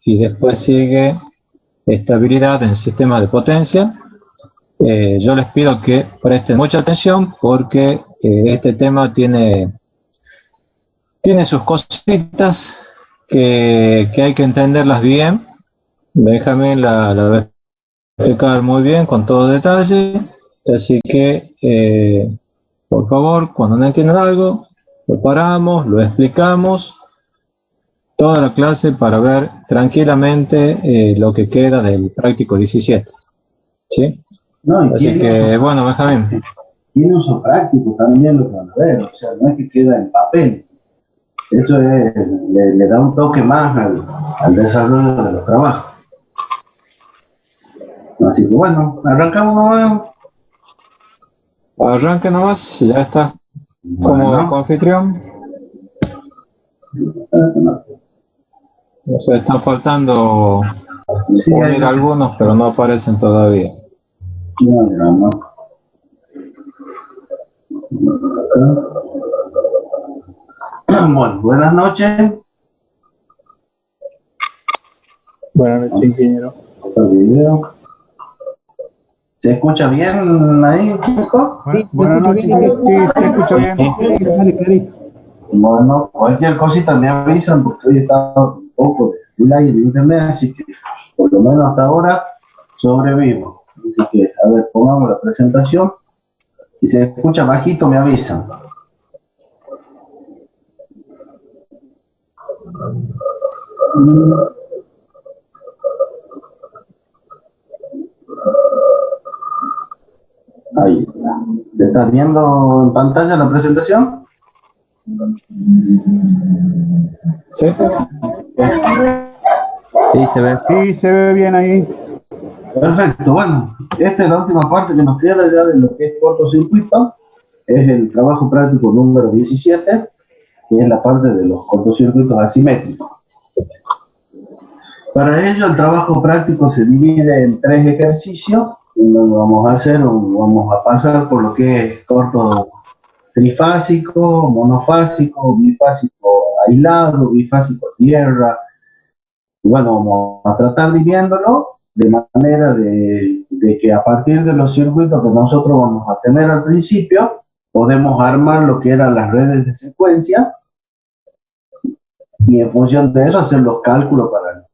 y después sigue estabilidad en sistemas de potencia. Yo les pido que presten mucha atención porque este tema tiene sus cositas que hay que entenderlas bien. Benjamín la va a explicar muy bien con todo detalle, así que por favor, cuando no entiendan algo, lo paramos, lo explicamos toda la clase para ver tranquilamente lo que queda del práctico 17. ¿Sí? No, así que, bueno, Benjamín. Tiene uso práctico también lo que van a ver, o sea, no es que queda en papel. Eso le da un toque más al desarrollo de los trabajos. Así que bueno, arrancamos nomás. Arranque nomás, ya está. Bueno. Como anfitrión. O sea, están faltando unir algunos, pero no aparecen todavía. No. Bueno, buenas noches. Buenas noches, ingeniero. ¿Se escucha bien ahí, chico? Sí, buenas noches, sí, se escucha bien. Bueno, cualquier cosita me avisan porque hoy está un poco de delay en internet, así que por lo menos hasta ahora sobrevivo. Así que, a ver, pongamos la presentación. Si se escucha bajito, me avisan. Ahí está. ¿Se está viendo en pantalla la presentación? Sí. Sí, se ve. Sí, se ve bien ahí. Perfecto, bueno, esta es la última parte que nos queda ya de lo que es cortocircuito. Es el trabajo práctico número 17, que es la parte de los cortocircuitos asimétricos. Para ello, el trabajo práctico se divide en 3 ejercicios. Vamos a pasar por lo que es corto trifásico, monofásico, bifásico aislado, bifásico tierra. Y bueno, vamos a tratar dividiéndolo de manera de que a partir de los circuitos que nosotros vamos a tener al principio, podemos armar lo que eran las redes de secuencia y en función de eso hacer los cálculos para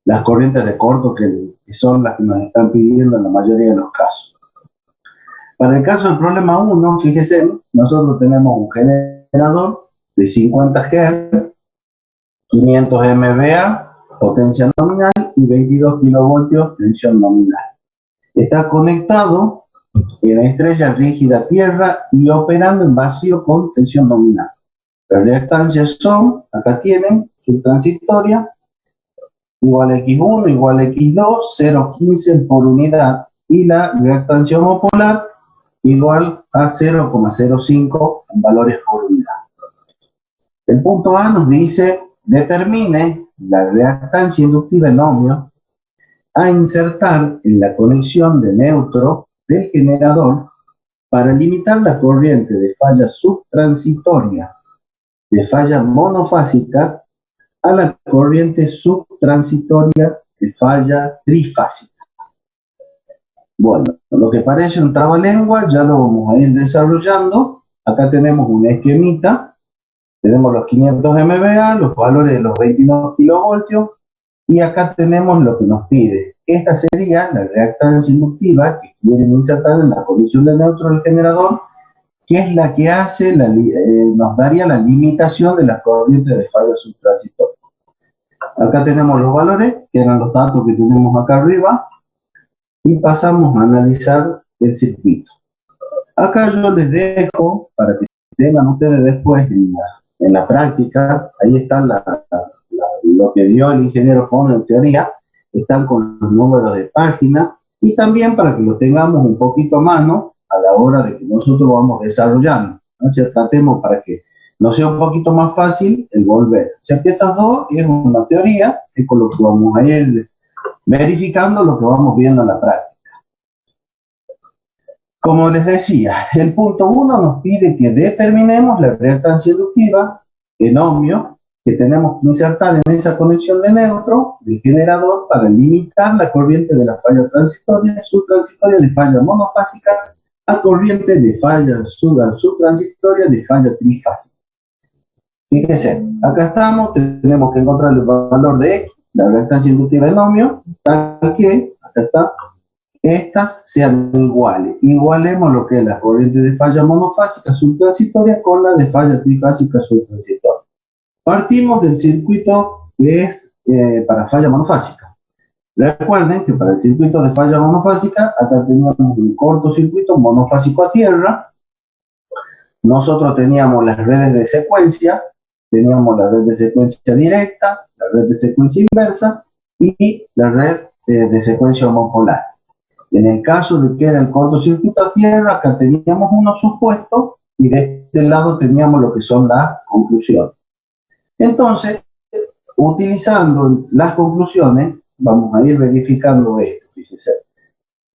las corrientes de corto que son las que nos están pidiendo en la mayoría de los casos. Para el caso del problema 1, fíjese, nosotros tenemos un generador de 50 Hz, 500 MVA, potencia nominal y 22 kilovoltios tensión nominal. Está conectado en la estrella rígida tierra y operando en vacío con tensión nominal. Las reactancias son, acá tienen, subtransitoria, igual a X1, igual a X2, 0,15 por unidad, y la reactancia homopolar igual a 0,05 en valores por unidad. El punto A nos dice, determine la reactancia inductiva en ohmios a insertar en la conexión de neutro del generador para limitar la corriente de falla subtransitoria de falla monofásica a la corriente subtransitoria de falla trifásica. Bueno, lo que parece un trabalengua ya lo vamos a ir desarrollando. Acá tenemos una esquemita, tenemos los 500 MVA, los valores de los 22 kilovoltios, y acá tenemos lo que nos pide. Esta sería la reactancia inductiva que quieren insertar en la conexión de neutro del generador, que es la que hace, nos daría la limitación de las corrientes de falla subtransitoria. Acá tenemos los valores, que eran los datos que tenemos acá arriba, y pasamos a analizar el circuito. Acá yo les dejo, para que tengan ustedes después en la práctica, ahí está lo que dio el ingeniero Fon en teoría, están con los números de página, y también para que lo tengamos un poquito a mano a la hora de que nosotros vamos desarrollando. O sea, tratemos para que nos sea un poquito más fácil el volver. O sea, que estas dos es una teoría, es con lo que vamos a ir verificando lo que vamos viendo en la práctica. Como les decía, el punto 1 nos pide que determinemos la reactancia inductiva en ohmio, que tenemos que insertar en esa conexión de neutro del generador para limitar la corriente de la falla transitoria, subtransitoria de falla monofásica a corriente de falla subtransitoria de falla trifásica. Fíjense, acá estamos, tenemos que encontrar el valor de X, la reactancia inductiva en ohmio, tal que, acá está, estas sean iguales. Igualemos lo que es la corriente de falla monofásica subtransitoria con la de falla trifásica subtransitoria. Partimos del circuito que es para falla monofásica. Recuerden que para el circuito de falla monofásica, acá teníamos un cortocircuito monofásico a tierra. Nosotros teníamos las redes de secuencia, teníamos la red de secuencia directa, la red de secuencia inversa y la red de secuencia homopolar. En el caso de que era el cortocircuito a tierra, acá teníamos unos supuestos y de este lado teníamos lo que son las conclusiones. Entonces, utilizando las conclusiones, vamos a ir verificando esto, fíjense.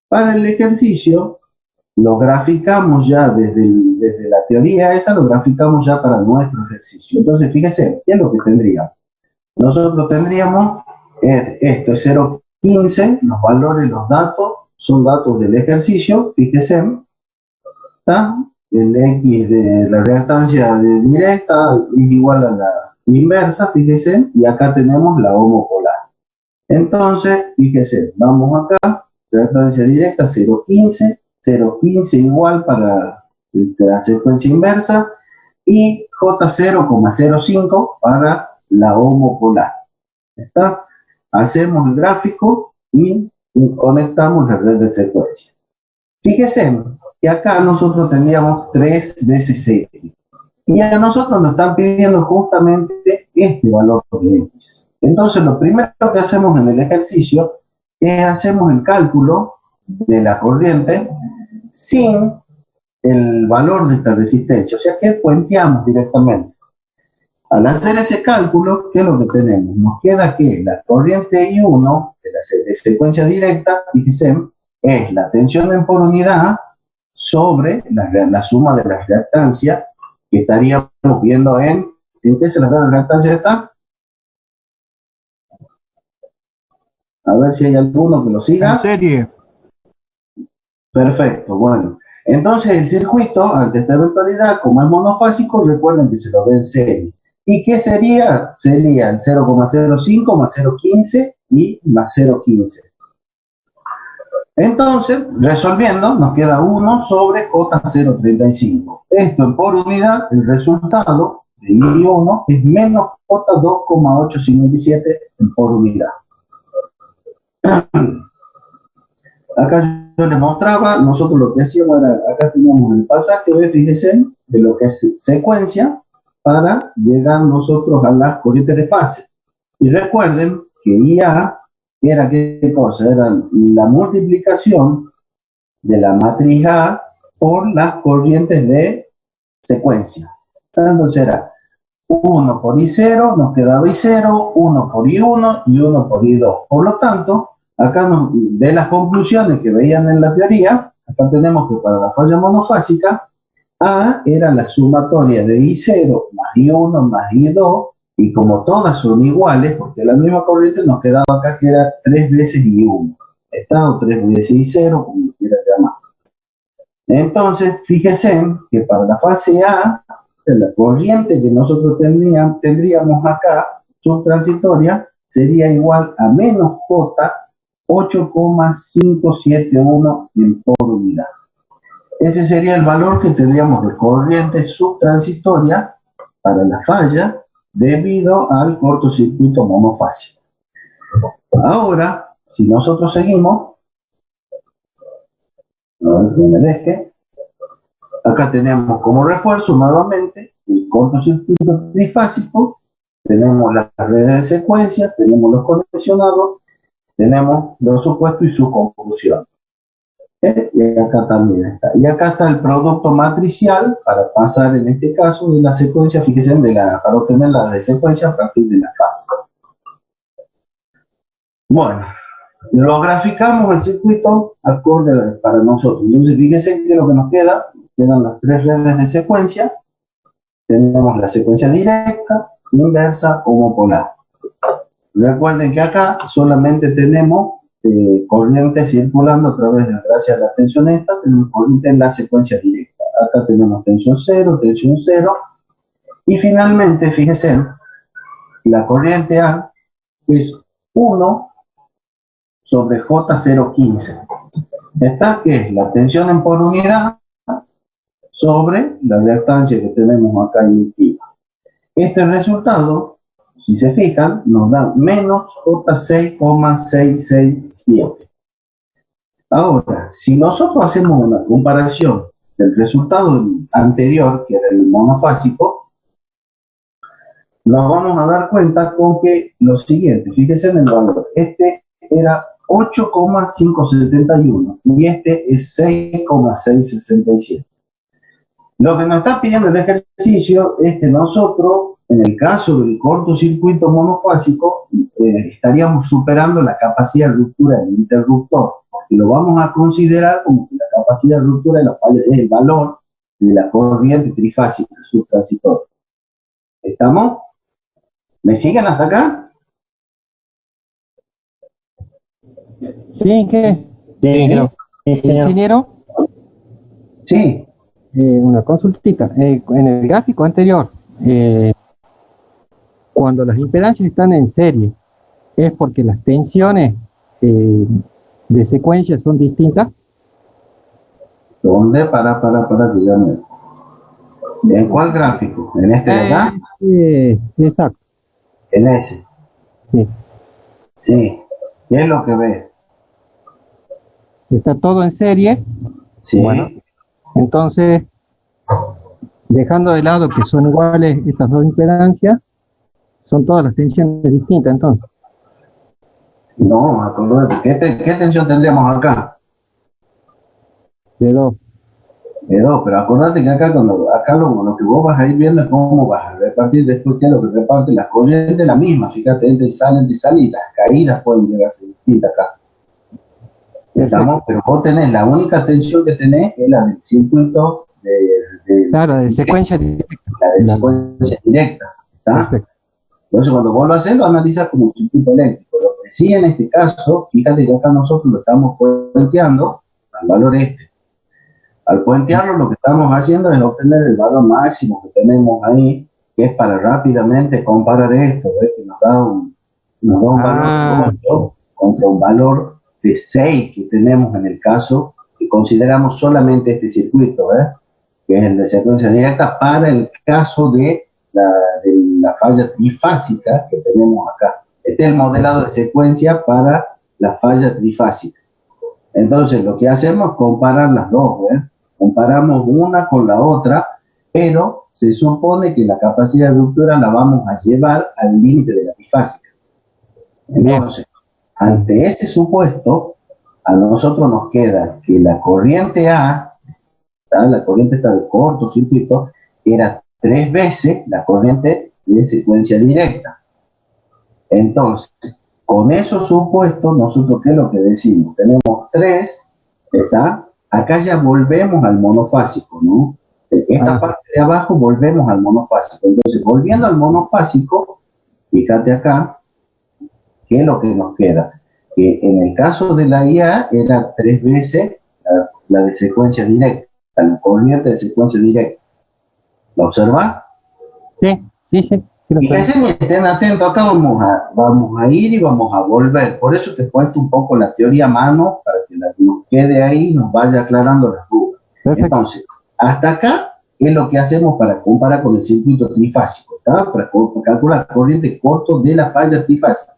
Para el ejercicio, lo graficamos ya desde la teoría esa, lo graficamos ya para nuestro ejercicio. Entonces, fíjense, ¿qué es lo que tendríamos? Nosotros tendríamos, esto es 0,15, los valores, los datos, son datos del ejercicio, fíjense, ¿está? El X de la reactancia directa es igual a la inversa, fíjense, y acá tenemos la homopolar. Entonces, fíjense, vamos acá, reactancia directa 0,15, 0,15 igual para la secuencia inversa, y J0,05 para la homopolar. ¿Está? Hacemos el gráfico y conectamos la red de secuencia. Fíjense que acá nosotros teníamos 3 veces X. Y a nosotros nos están pidiendo justamente este valor de X. Entonces, lo primero que hacemos en el ejercicio es hacemos el cálculo de la corriente sin el valor de esta resistencia. O sea que puenteamos directamente. Al hacer ese cálculo, ¿qué es lo que tenemos? Nos queda que la corriente I1 de secuencia directa, fíjense, es la tensión en por unidad sobre la suma de las reactancias que estaríamos viendo ¿en qué se la reactancia está? A ver si hay alguno que lo siga. En serie. Perfecto, bueno. Entonces el circuito, ante esta eventualidad, como es monofásico, recuerden que se lo ve en serie. ¿Y qué sería? Sería el 0,05 más 0,15 y más 0,15. Entonces, resolviendo, nos queda 1 sobre J0,35. Esto en por unidad, el resultado de I1 es menos J2,857 en por unidad. Acá yo les mostraba, nosotros lo que hacíamos era, acá teníamos el pasaje, fíjense, de lo que es secuencia, para llegar nosotros a las corrientes de fase. Y recuerden que IA era ¿qué cosa? Era la multiplicación de la matriz A por las corrientes de secuencia. Entonces era 1 por I0, nos quedaba I0, 1 por I1 y 1 por I2. Por lo tanto, acá de las conclusiones que veían en la teoría, acá tenemos que para la falla monofásica, A era la sumatoria de I0 más I1 más I2, y como todas son iguales, porque la misma corriente nos quedaba acá que era 3 veces I1. Está o 3 veces I0, como quiera llamar. Entonces, fíjense que para la fase A, la corriente que nosotros tendríamos acá, subtransitoria, sería igual a menos J 8,571 en por unidad. Ese sería el valor que tendríamos de corriente subtransitoria para la falla debido al cortocircuito monofásico. Ahora, si nosotros seguimos, a ver que me deje, acá tenemos como refuerzo nuevamente el cortocircuito trifásico, tenemos las redes de secuencia, tenemos los conexionados, tenemos los supuestos y su conclusión. Y acá también está. Y acá está el producto matricial para pasar en este caso de la secuencia, fíjense, para obtener la de secuencia a partir de la fase. Bueno, lo graficamos el circuito acorde para nosotros. Entonces, fíjense que lo que nos queda, quedan las 3 redes de secuencia. Tenemos la secuencia directa, inversa homopolar. Recuerden que acá solamente tenemos corriente circulando a través de, gracias a la tensión esta, tenemos corriente en la secuencia directa. Acá tenemos tensión 0, y finalmente, fíjense, la corriente A es 1 sobre J015. Esta que es la tensión en por unidad sobre la reactancia que tenemos acá inductiva. Este resultado, si se fijan, nos da menos J6,667. Ahora, si nosotros hacemos una comparación del resultado anterior, que era el monofásico, nos vamos a dar cuenta con que lo siguiente, fíjense en el valor, este era 8,571 y este es 6,667. Lo que nos está pidiendo el ejercicio es que nosotros, en el caso del cortocircuito monofásico, estaríamos superando la capacidad de ruptura del interruptor, porque lo vamos a considerar como que la capacidad de ruptura de la falla es el valor de la corriente trifásica subtransitoria. ¿Estamos? ¿Me siguen hasta acá? Sí, ¿qué? Ingeniero, Sí. una consultita. En el gráfico anterior, cuando las impedancias están en serie, ¿es porque las tensiones de secuencia son distintas? ¿Dónde? Para que ya me... ¿En cuál gráfico? ¿En este de acá? Exacto. En ese. Sí. Sí. ¿Qué es lo que ve? Está todo en serie. Sí. Bueno, entonces, dejando de lado que son iguales estas dos impedancias, son todas las tensiones distintas, entonces. No, acordate, ¿qué tensión tendríamos acá? De dos. De 2, pero acordate que acá, lo que vos vas a ir viendo es cómo vas a repartir después qué es lo que reparte la corriente, la misma, fíjate, entra y sale, y las caídas pueden llegar a ser distintas acá. ¿Estamos? Pero vos tenés, la única tensión que tenés es la del circuito claro, de secuencia directa. La de secuencia directa, ¿está? Perfecto. Entonces cuando vos lo haces, lo analizas como un circuito eléctrico. Lo que sí en este caso, fíjate que acá nosotros lo estamos puenteando al valor este. Al puentearlo, lo que estamos haciendo es obtener el valor máximo que tenemos ahí, que es para rápidamente comparar esto, ¿ves? Que nos da un valor de 8 contra un valor de 6 que tenemos en el caso que consideramos solamente este circuito, que es el de secuencia directa para el caso de la falla trifásica que tenemos acá. Este es el modelado de secuencia para la falla trifásica. Entonces, lo que hacemos es comparar las dos, comparamos una con la otra, pero se supone que la capacidad de ruptura la vamos a llevar al límite de la trifásica. Entonces, ante este supuesto, a nosotros nos queda que la corriente A, la corriente esta de cortocircuito, era 3 veces la corriente de secuencia directa. Entonces, con esos supuestos, nosotros, ¿qué es lo que decimos? Tenemos 3, ¿está? Acá ya volvemos al monofásico, ¿no? Esta parte de abajo volvemos al monofásico. Entonces, volviendo al monofásico, fíjate acá, ¿qué es lo que nos queda? Que en el caso de la IA era 3 veces la de secuencia directa, la corriente de secuencia directa. ¿Lo observas? Sí. Fíjense y estén atentos, acá vamos a ir y vamos a volver. Por eso te he puesto un poco la teoría a mano, para que nos quede ahí y nos vaya aclarando las dudas. Perfecto. Entonces, hasta acá es lo que hacemos para comparar con el circuito trifásico, ¿está? Para calcular la corriente corto de la falla trifásica.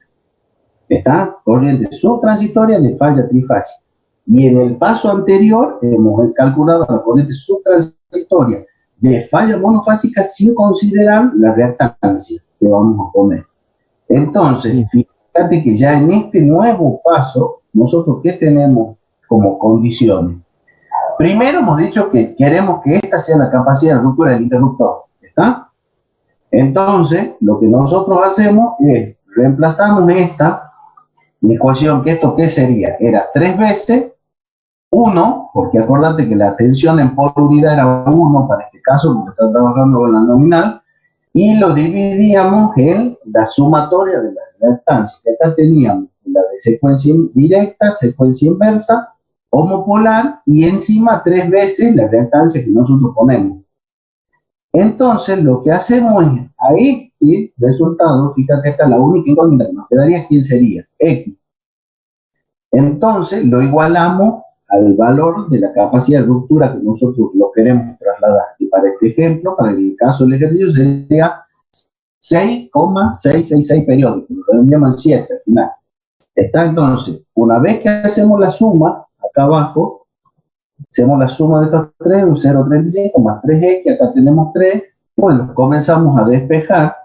¿Está? Corriente subtransitoria de falla trifásica. Y en el paso anterior hemos calculado la corriente subtransitoria de falla monofásica sin considerar la reactancia que vamos a poner. Entonces, fíjate que ya en este nuevo paso, nosotros ¿qué tenemos como condiciones? Primero hemos dicho que queremos que esta sea la capacidad de ruptura del interruptor, ¿está? Entonces, lo que nosotros hacemos es, reemplazamos esta ecuación, que esto ¿qué sería? Era 3 veces 1, porque acordate que la tensión en por unidad era 1 para este caso, porque está trabajando con la nominal, y lo dividíamos en la sumatoria de las reactancias. Acá teníamos la de secuencia directa, secuencia inversa, homopolar y encima 3 veces la reactancia que nosotros ponemos. Entonces lo que hacemos es a este resultado, fíjate acá, la única incógnita que nos quedaría, ¿quién sería? X. Entonces lo igualamos al valor de la capacidad de ruptura que nosotros lo queremos trasladar. Y para este ejemplo, para el caso del ejercicio, sería 6,666 periódicos, lo llaman 7 al final. Está entonces, una vez que hacemos la suma, acá abajo, hacemos la suma de estos tres, un 0,35 más 3x, acá tenemos 3, bueno, comenzamos a despejar,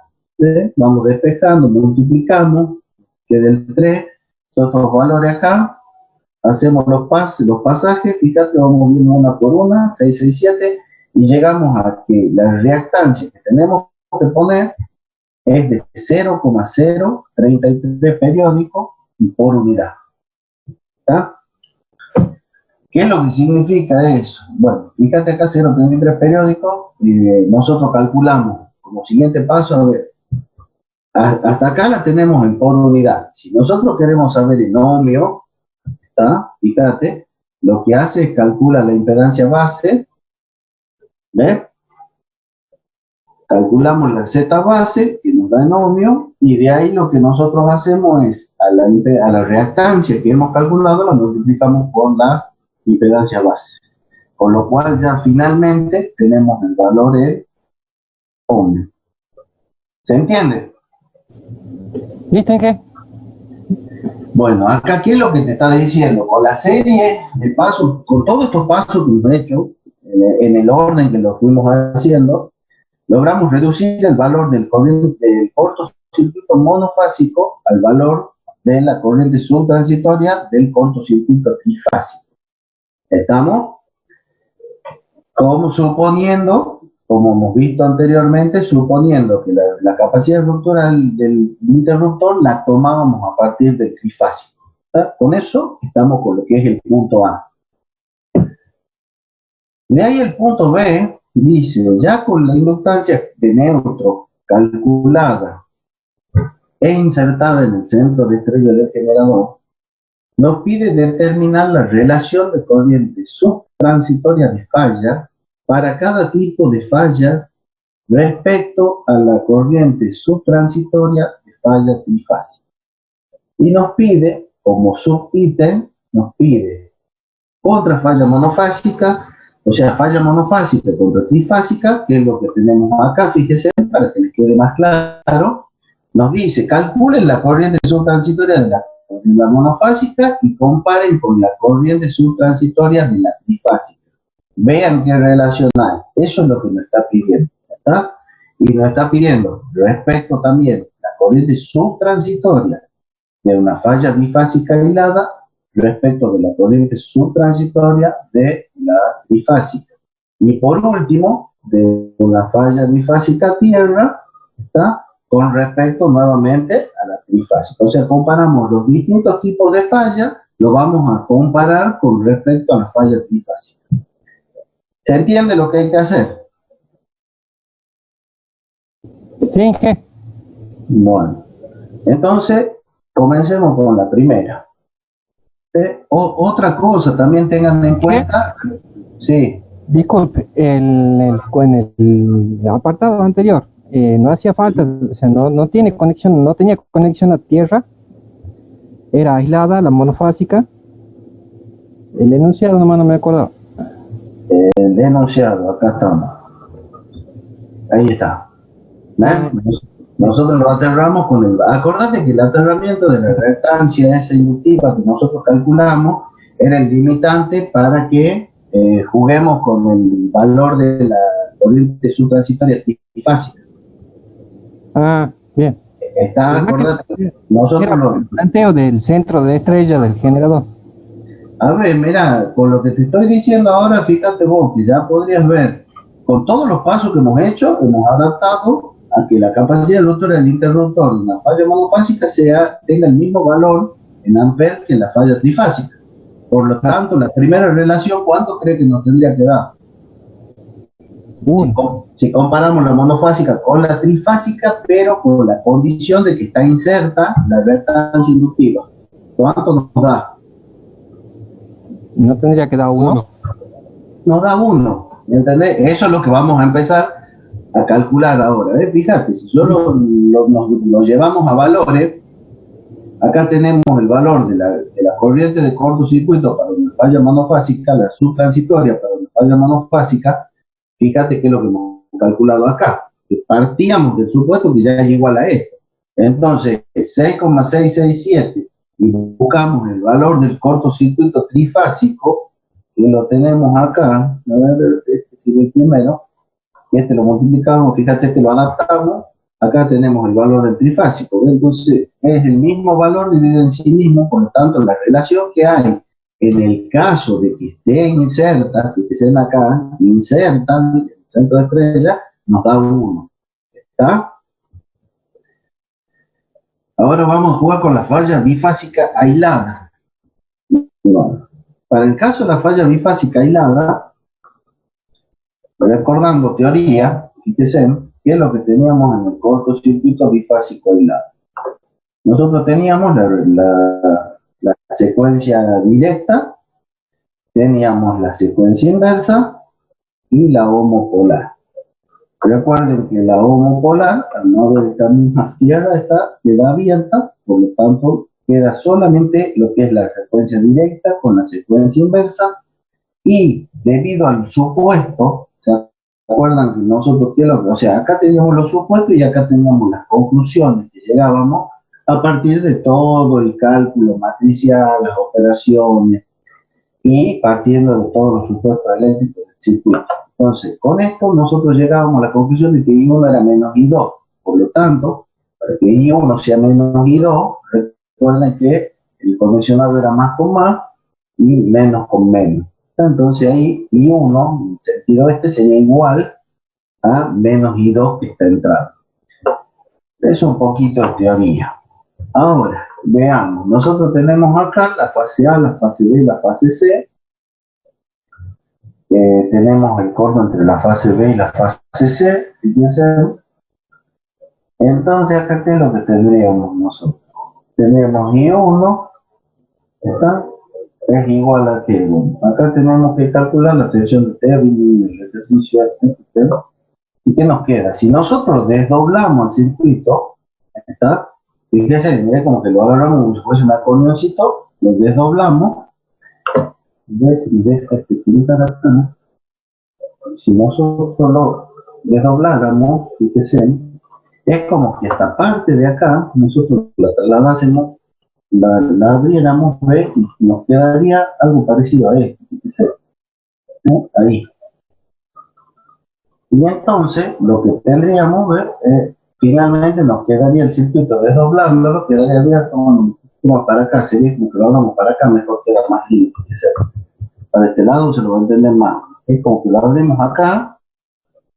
vamos despejando, multiplicamos, que del 3, todos los valores acá, hacemos los pasajes, fíjate, vamos viendo una por una, 6, 6, 7, y llegamos a que la reactancia que tenemos que poner es de 0,033 periódicos por unidad. ¿Está? ¿Qué es lo que significa eso? Bueno, fíjate acá 0,33 periódicos, nosotros calculamos como siguiente paso, a ver, hasta acá la tenemos en por unidad. Si nosotros queremos saber el ohmio, ¿está? Fíjate, lo que hace es calcula la impedancia base, ¿ves? Calculamos la Z base, que nos da en ohmio, y de ahí lo que nosotros hacemos es, a la reactancia que hemos calculado, la multiplicamos por la impedancia base. Con lo cual ya finalmente tenemos el valor en ohmio. ¿Se entiende? ¿Listo, Inge? Bueno, acá, ¿qué es lo que te está diciendo? Con la serie de pasos, con todos estos pasos que hemos hecho, en el orden que lo fuimos haciendo, logramos reducir el valor del cortocircuito monofásico al valor de la corriente subtransitoria del cortocircuito trifásico. ¿Estamos? Como suponiendo, como hemos visto anteriormente, suponiendo que la capacidad de ruptura del interruptor la tomábamos a partir del trifásico. ¿Está? Con eso estamos con lo que es el punto A. De ahí el punto B dice, ya con la inductancia de neutro calculada e insertada en el centro de estrella del generador, nos pide determinar la relación de corriente subtransitoria de falla para cada tipo de falla respecto a la corriente subtransitoria de falla trifásica. Y nos pide, como subítem, nos pide contra falla monofásica, o sea, falla monofásica contra trifásica, que es lo que tenemos acá, fíjense, para que les quede más claro, nos dice, calculen la corriente subtransitoria de la monofásica y comparen con la corriente subtransitoria de la trifásica. Vean qué relación hay. Eso es lo que nos está pidiendo, ¿está? Y nos está pidiendo respecto también la corriente subtransitoria de una falla bifásica aislada respecto de la corriente subtransitoria de la trifásica. Y por último, de una falla bifásica tierra, ¿está? Con respecto nuevamente a la trifásica. O sea, comparamos los distintos tipos de falla, lo vamos a comparar con respecto a la falla trifásica. ¿Se entiende lo que hay que hacer? Sí, Inge. Bueno, entonces comencemos con la primera. Otra cosa, también tengan en cuenta, sí. Disculpe, en el apartado anterior, no hacía falta, o sea, no tiene conexión, no tenía conexión a tierra, era aislada, la monofásica. El enunciado nomás no me acuerdo. El enunciado, acá estamos. Ahí está. Nosotros lo aterramos con el... Acordate que el aterramiento de la reactancia esa inductiva que nosotros calculamos era el limitante para que juguemos con el valor de la corriente subtransitoria trifásica. Ah, bien. Está, acordate, nosotros el planteo del centro de estrella del generador. A ver, mira, con lo que te estoy diciendo ahora, fíjate vos, que ya podrías ver, con todos los pasos que hemos hecho, hemos adaptado a que la capacidad de ruptura del interruptor de una falla monofásica tenga el mismo valor en amperes que la falla trifásica. Por lo tanto, la primera relación, ¿cuánto cree que nos tendría que dar? Si comparamos la monofásica con la trifásica, pero con la condición de que está inserta la reactancia inductiva. ¿Cuánto nos da? ¿No tendría que dar 1? Nos da 1, ¿entendés? Eso es lo que vamos a empezar a calcular ahora. Fíjate, si solo nos llevamos a valores, acá tenemos el valor de la corriente de cortocircuito para una falla monofásica, la subtransitoria para una falla monofásica. Fíjate que es lo que hemos calculado acá, que partíamos del supuesto que ya es igual a esto. Entonces, 6,667, y buscamos el valor del cortocircuito trifásico, y lo tenemos acá, a ver, este sería el primero, este lo multiplicamos, fíjate que lo adaptamos, acá tenemos el valor del trifásico, entonces es el mismo valor dividido en sí mismo, por lo tanto la relación que hay en el caso de que esté inserta, que estén acá, insertan en el centro de estrella, nos da 1. ¿Está? Ahora vamos a jugar con la falla bifásica aislada. Bueno, para el caso de la falla bifásica aislada, recordando teoría, fíjense, ¿qué es lo que teníamos en el cortocircuito bifásico aislado? Nosotros teníamos la secuencia directa, teníamos la secuencia inversa y la homopolar. Recuerden que la homopolar, al no haber esta misma tierra, queda abierta, por lo tanto queda solamente lo que es la secuencia directa con la secuencia inversa, y debido al supuesto, ¿se acuerdan que nosotros, o sea, acá teníamos los supuestos y acá teníamos las conclusiones que llegábamos a partir de todo el cálculo matricial, las operaciones, y partiendo de todos los supuestos eléctricos del circuito. Entonces, con esto nosotros llegábamos a la conclusión de que I1 era menos I2. Por lo tanto, para que I1 sea menos I2, recuerden que el convencionado era más con más y menos con menos. Entonces ahí I1, en el sentido este, sería igual a menos I2 que está entrando. Es un poquito de teoría. Ahora, veamos. Nosotros tenemos acá la fase A, la fase B y la fase C. Tenemos el corto entre la fase B y la fase C, fíjense. Entonces acá ¿qué es lo que tendríamos nosotros? Tenemos I1, ¿está? Es igual a T1. Acá tenemos que calcular la tensión de T1 del ejercicio este, ¿y qué nos queda? Si nosotros desdoblamos el circuito, ¿está? Fíjense, es como que lo agarramos como si fuese un acordeoncito, lo desdoblamos. Si nosotros lo desdobláramos, fíjense, es como que esta parte de acá, nosotros la trasladásemos, la abriéramos, ¿ve? Y nos quedaría algo parecido a esto, fíjense, ¿no? Ahí. Y entonces, lo que tendríamos, ¿ve? Finalmente nos quedaría el circuito desdoblándolo, quedaría abierto, como para acá, sería como que lo hablamos para acá, mejor queda más limpio, fíjense. Para este lado se lo va a entender más. Es como que lo abrimos acá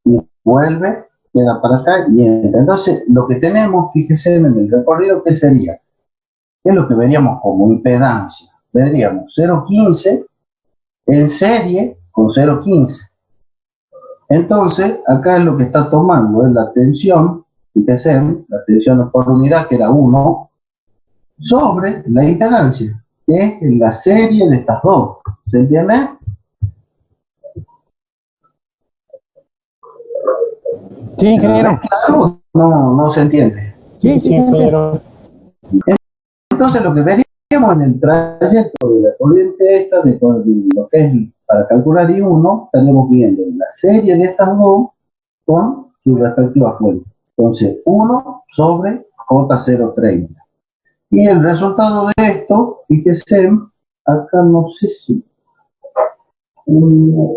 y vuelve, queda para acá y entra. Entonces, lo que tenemos, fíjense en el recorrido, ¿qué sería? ¿Qué es lo que veríamos como impedancia? Veríamos 0,15 en serie con 0,15. Entonces, acá es lo que está tomando, es la tensión, fíjense, la tensión por unidad, que era 1, sobre la impedancia, que es la serie de estas dos. ¿Se entiende? Sí, ingeniero. Claro, no se entiende. Sí, ingeniero. Entonces, lo que veríamos en el trayecto de la corriente esta, de lo que es para calcular I1, estaríamos viendo la serie de estas dos con su respectiva fuente. Entonces, 1 sobre J030. Y el resultado de esto, fíjense, acá no sé si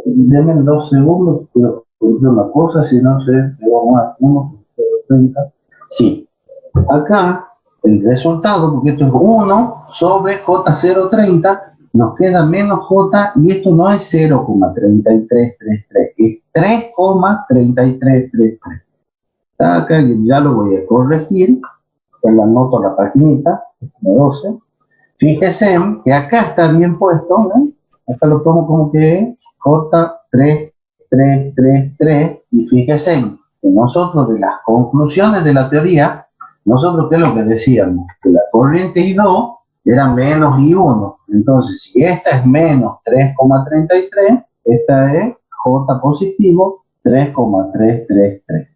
denme 2 segundos, pero ocurrió una cosa, si no sé, vamos a 1,030. Sí, acá el resultado, porque esto es 1 sobre J030, nos queda menos J, y esto no es 0,3333, es 3,3333. Acá ya lo voy a corregir, le anoto la paginita, 12. Fíjense que acá está bien puesto, ¿no? Acá lo tomo como que es J3 3, 3, 3, y fíjense que nosotros de las conclusiones de la teoría, nosotros qué es lo que decíamos, que la corriente I2 era menos I1, entonces si esta es menos 3,33, esta es J positivo 3,333.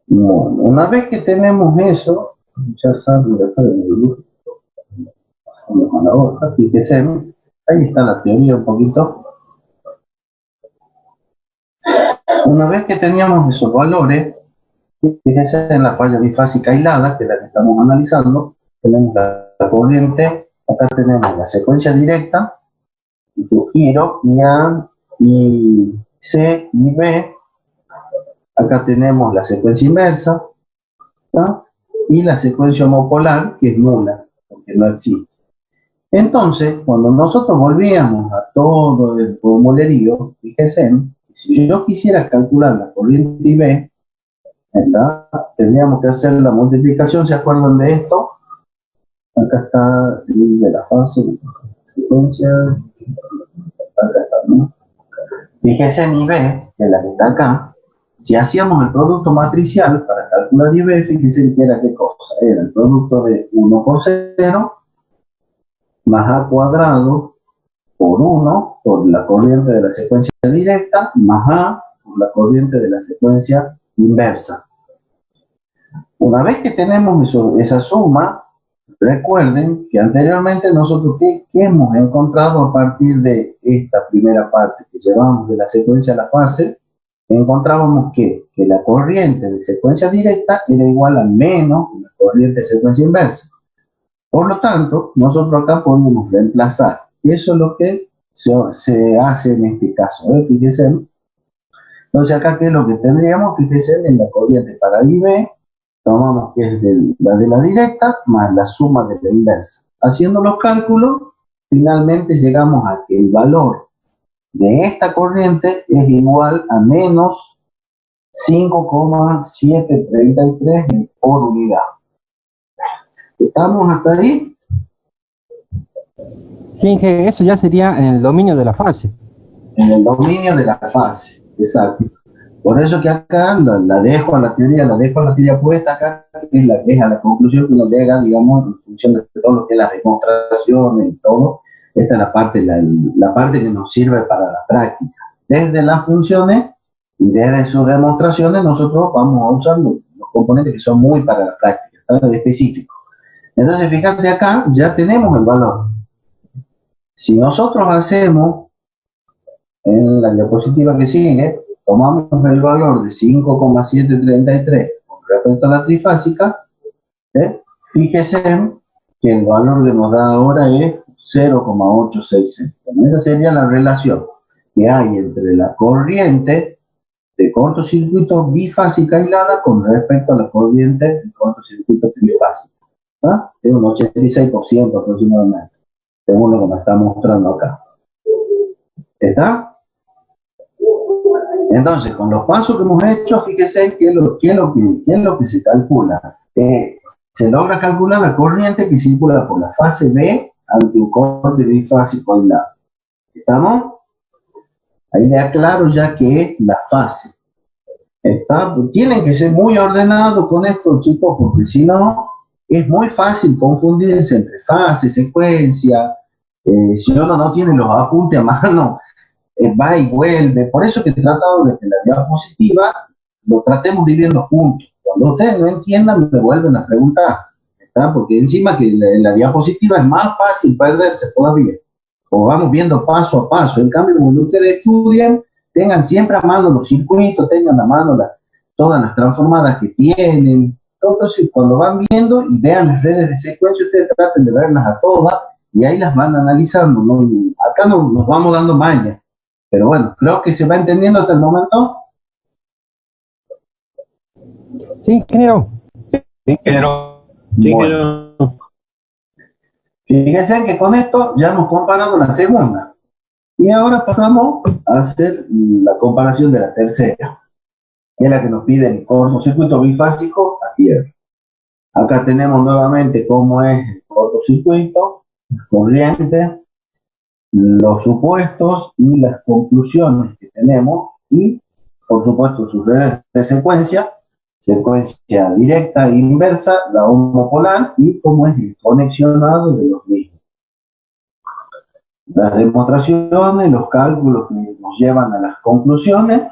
Bueno, una vez que tenemos eso, ya saben, vamos a la otra, fíjense, ahí está la teoría un poquito. Una vez que teníamos esos valores, fíjense en la falla bifásica aislada, que es la que estamos analizando, tenemos la corriente, acá tenemos la secuencia directa, su giro, y A, y C y B, acá tenemos la secuencia inversa, ¿no? Y la secuencia homopolar, que es nula, porque no existe. Entonces, cuando nosotros volvíamos a todo el formulerío, fíjense, si yo quisiera calcular la corriente IB, ¿verdad? Tendríamos que hacer la multiplicación, ¿se acuerdan de esto? Acá está I de la fase, secuencia, acá está, ¿no? Fíjense en IB, que es la que está acá. Si hacíamos el producto matricial para calcular IB, fíjense que era qué cosa, era el producto de 1 por 0, más A cuadrado por 1, por la corriente de la secuencia directa, más A por la corriente de la secuencia inversa. Una vez que tenemos esa suma, recuerden que anteriormente nosotros ¿qué hemos encontrado a partir de esta primera parte que llevamos de la secuencia a la fase? Encontrábamos que la corriente de secuencia directa era igual a menos la corriente de secuencia inversa. Por lo tanto, nosotros acá podemos reemplazar. Eso es lo que se hace en este caso. Fíjense. Entonces acá, ¿qué es lo que tendríamos? Fíjense en la corriente para IB, tomamos que es la de la directa más la suma de la inversa. Haciendo los cálculos, finalmente llegamos a que el valor de esta corriente es igual a menos 5,733 por unidad. ¿Estamos hasta ahí? Sí, eso ya sería en el dominio de la fase. En el dominio de la fase, exacto. Por eso que acá la dejo a la teoría puesta acá, que es a la conclusión que uno llega, digamos, en función de todo lo que es las demostraciones y todo. Esta es la parte que nos sirve para la práctica. Desde las funciones y desde sus demostraciones nosotros vamos a usar los componentes que son muy para la práctica, ¿verdad? Específicos. Entonces, fíjate acá, ya tenemos el valor. Si nosotros hacemos, en la diapositiva que sigue, tomamos el valor de 5,733 con respecto a la trifásica, fíjese que el valor que nos da ahora es 0,866. Esa sería la relación que hay entre la corriente de cortocircuito bifásica aislada con respecto a la corriente de cortocircuito trifásica. ¿Ah? Es un 86% aproximadamente, según lo que nos está mostrando acá. ¿Está? Entonces, con los pasos que hemos hecho, fíjese qué es lo que se calcula. Se logra calcular la corriente que circula por la fase B ante un corte bifásico aislado. ¿Estamos? Ahí le aclaro ya que es la fase. ¿Está? Tienen que ser muy ordenados con esto, chicos, porque si no, es muy fácil confundirse entre fase, secuencia. Si uno no tiene los apuntes a mano, va y vuelve. Por eso que he tratado de que la diapositiva lo tratemos dividiendo juntos. Cuando ustedes no entiendan, me vuelven a preguntar, ¿está? Porque encima que la diapositiva es más fácil perderse todavía. O vamos viendo paso a paso. En cambio, cuando ustedes estudian, tengan siempre a mano los circuitos, tengan a mano todas las transformadas que tienen. Entonces, cuando van viendo y vean las redes de secuencia, ustedes traten de verlas a todas y ahí las van analizando, ¿no? Acá nos vamos dando maña. Pero bueno, creo que se va entendiendo hasta el momento. Sí, ingeniero. Sí, ingeniero. Sí, ingeniero. Fíjense que con esto ya hemos comparado la segunda. Y ahora pasamos a hacer la comparación de la tercera, que es la que nos pide el cortocircuito bifásico a tierra. Acá tenemos nuevamente cómo es el cortocircuito, corriente, los supuestos y las conclusiones que tenemos y, por supuesto, sus redes de secuencia directa e inversa, la homopolar y cómo es el conexionado de los mismos. Las demostraciones, los cálculos que nos llevan a las conclusiones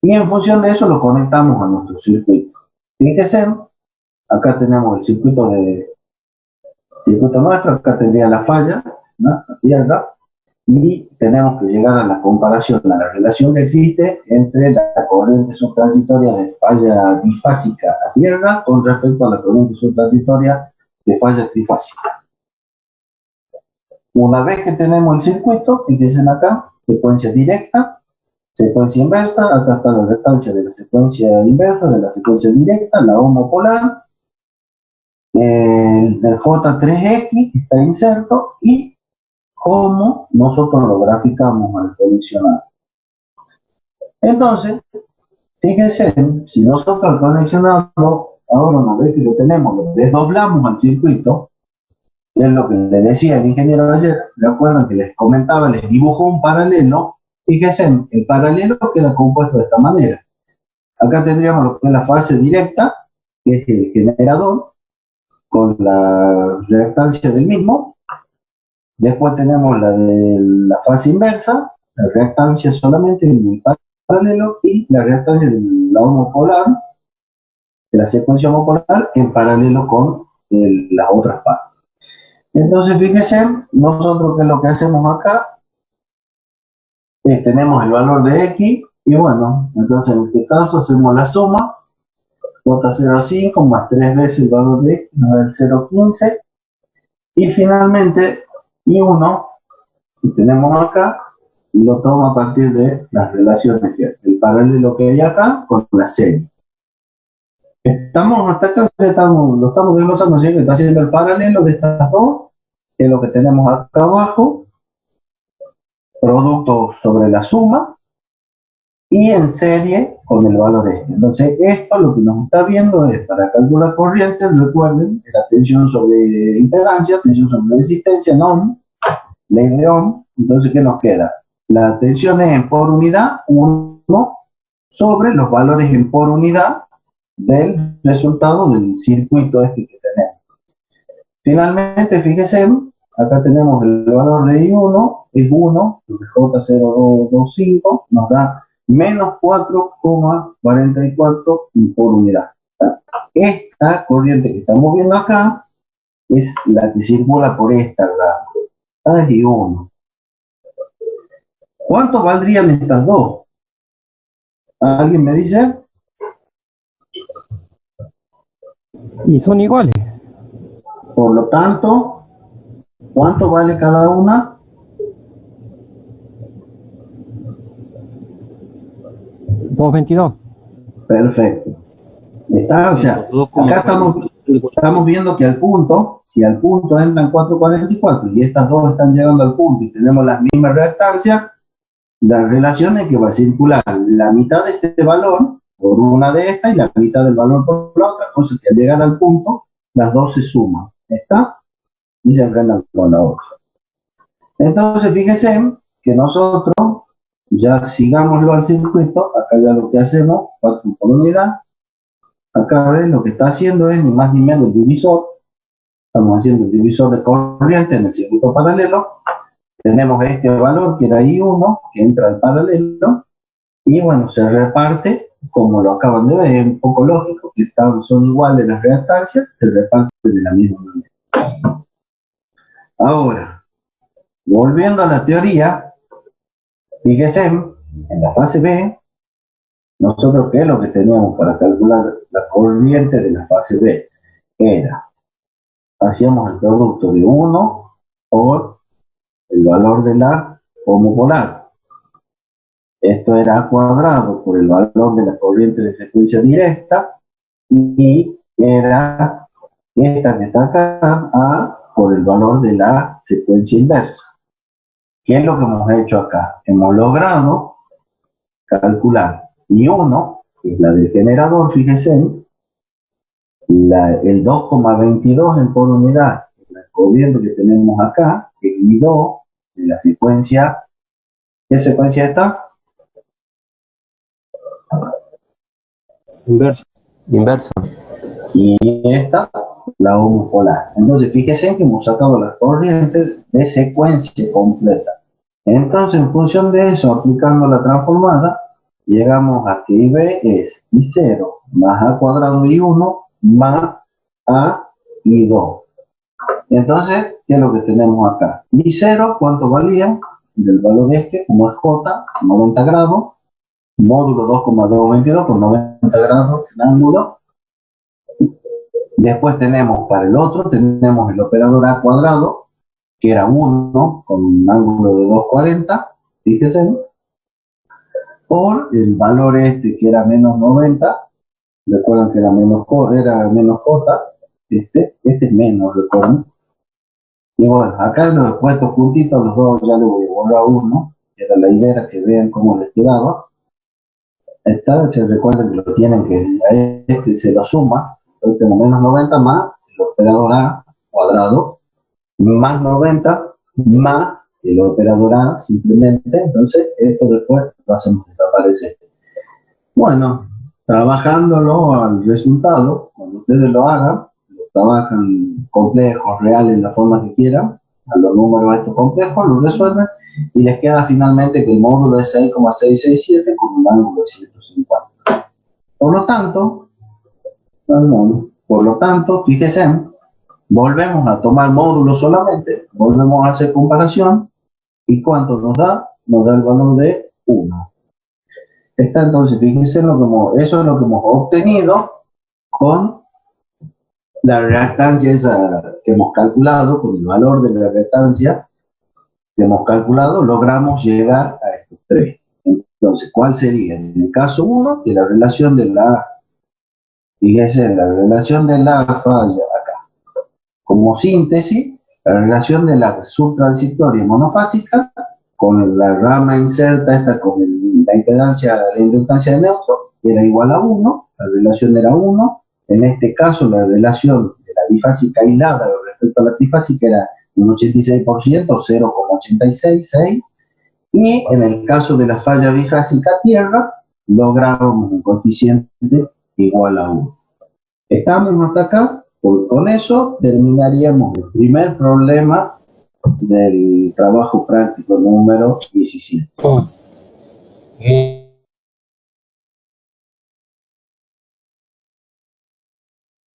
y en función de eso lo conectamos a nuestro circuito. Fíjense, acá tenemos el circuito nuestro, acá tendría la falla, ¿no? La tierra, y tenemos que llegar a la comparación, a la relación que existe entre la corriente subtransitoria de falla bifásica a tierra con respecto a la corriente subtransitoria de falla trifásica. Una vez que tenemos el circuito, fíjense acá, secuencia directa, secuencia inversa, acá está la reactancia de la secuencia inversa, de la secuencia directa, la homopolar, el J3X que está inserto y cómo nosotros lo graficamos al conexionar. Entonces, fíjense, si nosotros al conexionado, ahora una vez que lo tenemos, lo desdoblamos al circuito, es lo que le decía el ingeniero ayer, recuerdan que les comentaba, les dibujó un paralelo, fíjense, el paralelo queda compuesto de esta manera. Acá tendríamos lo que es la fase directa, que es el generador, con la reactancia del mismo. Después tenemos la de la fase inversa, la reactancia solamente en el paralelo y la reactancia de la homopolar, de la secuencia homopolar en paralelo con las otras partes. Entonces, fíjense, nosotros que lo que hacemos acá es tenemos el valor de X y bueno, entonces en este caso hacemos la suma, J05 más 3 veces el valor de X, nos da el 0,15 y finalmente I1 que tenemos acá lo tomo a partir de las relaciones del paralelo que hay acá con la serie. Estamos hasta acá, lo estamos desglosando, ¿sí? Que está haciendo el paralelo de estas dos, que es lo que tenemos acá abajo, producto sobre la suma, y en serie con el valor este. Entonces, esto lo que nos está viendo es, para calcular corriente, recuerden, la tensión sobre impedancia, tensión sobre resistencia, en ley de Ohm. Entonces, ¿qué nos queda? La tensión es en por unidad, 1 sobre los valores en por unidad del resultado del circuito este que tenemos. Finalmente, fíjense, acá tenemos el valor de I1, es 1, J025, nos da menos 4,44 por unidad. Esta corriente que estamos viendo acá es la que circula por esta rama. Es I1. ¿Cuánto valdrían estas dos? ¿Alguien me dice? Y son iguales. Por lo tanto, ¿cuánto vale cada una? 222. Perfecto. Está, o sea, acá estamos viendo que al punto, si al punto entran 444 y estas dos están llegando al punto y tenemos las mismas reactancias, la relación es que va a circular la mitad de este valor por una de estas y la mitad del valor por la otra, cosa que al llegar al punto, las dos se suman. ¿Está? Y se enfrentan con la otra. Entonces, fíjense que nosotros ya sigámoslo al circuito, acá ya lo que hacemos, 4 por unidad, acá ven lo que está haciendo es ni más ni menos el divisor, estamos haciendo el divisor de corriente en el circuito paralelo, tenemos este valor que era I1, que entra al paralelo, y bueno, se reparte, como lo acaban de ver, es un poco lógico, que son iguales las reactancias, se reparten de la misma manera. Ahora, volviendo a la teoría, fíjense, en la fase B, nosotros, ¿qué es lo que teníamos para calcular la corriente de la fase B? Hacíamos el producto de 1 por el valor de la homopolar. Esto era A cuadrado por el valor de la corriente de secuencia directa y era esta que está acá, A por el valor de la secuencia inversa. ¿Qué es lo que hemos hecho acá? Hemos logrado calcular I1, que es la del generador, fíjense, el 2,22 en por unidad, la corriente que tenemos acá, el I2, de la secuencia. ¿Qué secuencia está? Inverso. Inversa. Y esta, la homopolar. Entonces, fíjense que hemos sacado las corrientes de secuencia completa. Entonces, en función de eso, aplicando la transformada, llegamos a que IB es I0 más A cuadrado I1 más A I2. Entonces, ¿qué es lo que tenemos acá? I0, ¿cuánto valía? El valor este, como es J, 90 grados, módulo 2,222 con 90 grados en ángulo. Después tenemos para el otro, tenemos el operador A cuadrado, que era 1 con un ángulo de 240, fíjense, por el valor este que era menos 90, recuerdan que era menos J, este es menos, recuerden. Y bueno, acá los he puesto juntitos, los dos ya le voy a borrar uno, que era la idea, que vean cómo les quedaba. Esta, se recuerden que lo tienen que, a este se lo suma, entonces tengo menos 90 más el operador A cuadrado, más 90 más el operador A simplemente, entonces esto después lo hacemos desaparecer. Bueno, trabajándolo al resultado, cuando ustedes lo hagan, lo trabajan complejos, reales, la forma que quieran, a los números estos complejos, los resuelven, y les queda finalmente que el módulo es 6,667 con un ángulo de 150. Por lo tanto, fíjense, volvemos a tomar módulos solamente, volvemos a hacer comparación, ¿y cuánto nos da? Nos da el valor de 1. Entonces, fíjense, eso es lo que hemos obtenido con la reactancia esa que hemos calculado, con el valor de la reactancia que hemos calculado, logramos llegar a estos 3. Entonces, ¿cuál sería? En el caso 1, que la relación de la, fíjense, la relación de la falla acá, como síntesis, la relación de la subtransitoria monofásica con la rama inserta esta con la impedancia, la inductancia de neutro, era igual a 1, la relación era 1. En este caso, la relación de la bifásica aislada respecto a la trifásica era un 86%, 0,866. Y en el caso de la falla bifásica tierra, logramos un coeficiente igual a 1. ¿Estamos hasta acá? Pues con eso terminaríamos el primer problema del trabajo práctico número 17.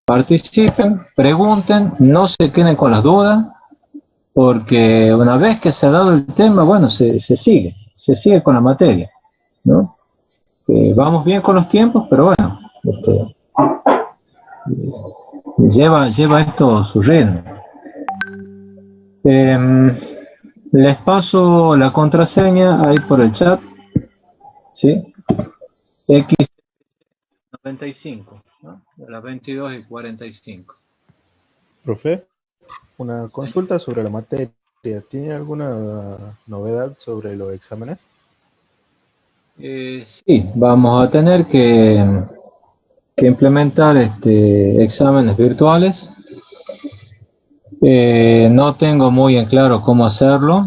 Participen, pregunten, no se queden con las dudas, porque una vez que se ha dado el tema, bueno, se sigue con la materia, ¿no? Vamos bien con los tiempos, pero bueno, lleva esto su ritmo. Les paso la contraseña ahí por el chat, ¿sí? X95, ¿no? De las 22:45. Profe, una consulta sobre la materia. ¿Tiene alguna novedad sobre los exámenes? Sí, vamos a tener que implementar exámenes virtuales. No tengo muy en claro cómo hacerlo.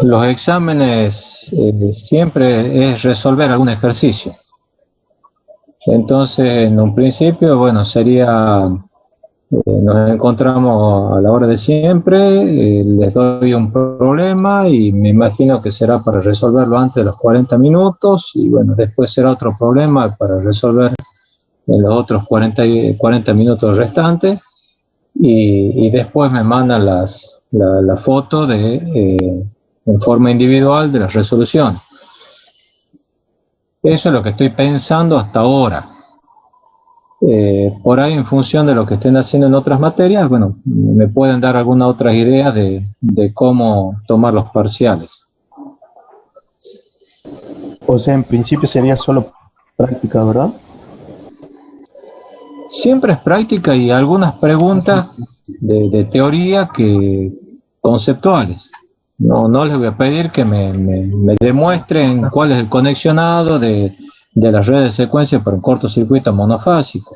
Los exámenes siempre es resolver algún ejercicio. Entonces, en un principio, bueno, sería, nos encontramos a la hora de siempre, les doy un problema y me imagino que será para resolverlo antes de los 40 minutos y bueno, después será otro problema para resolver en los otros 40 minutos restantes y después me mandan la foto en forma individual de la resolución. Eso es lo que estoy pensando hasta ahora. Por ahí, en función de lo que estén haciendo en otras materias, bueno, me pueden dar algunas otras ideas de cómo tomar los parciales. O sea, en principio sería solo práctica, ¿verdad? Siempre es práctica y algunas preguntas de teoría conceptuales. No les voy a pedir que me demuestren cuál es el conexionado de la red de secuencia para un cortocircuito monofásico.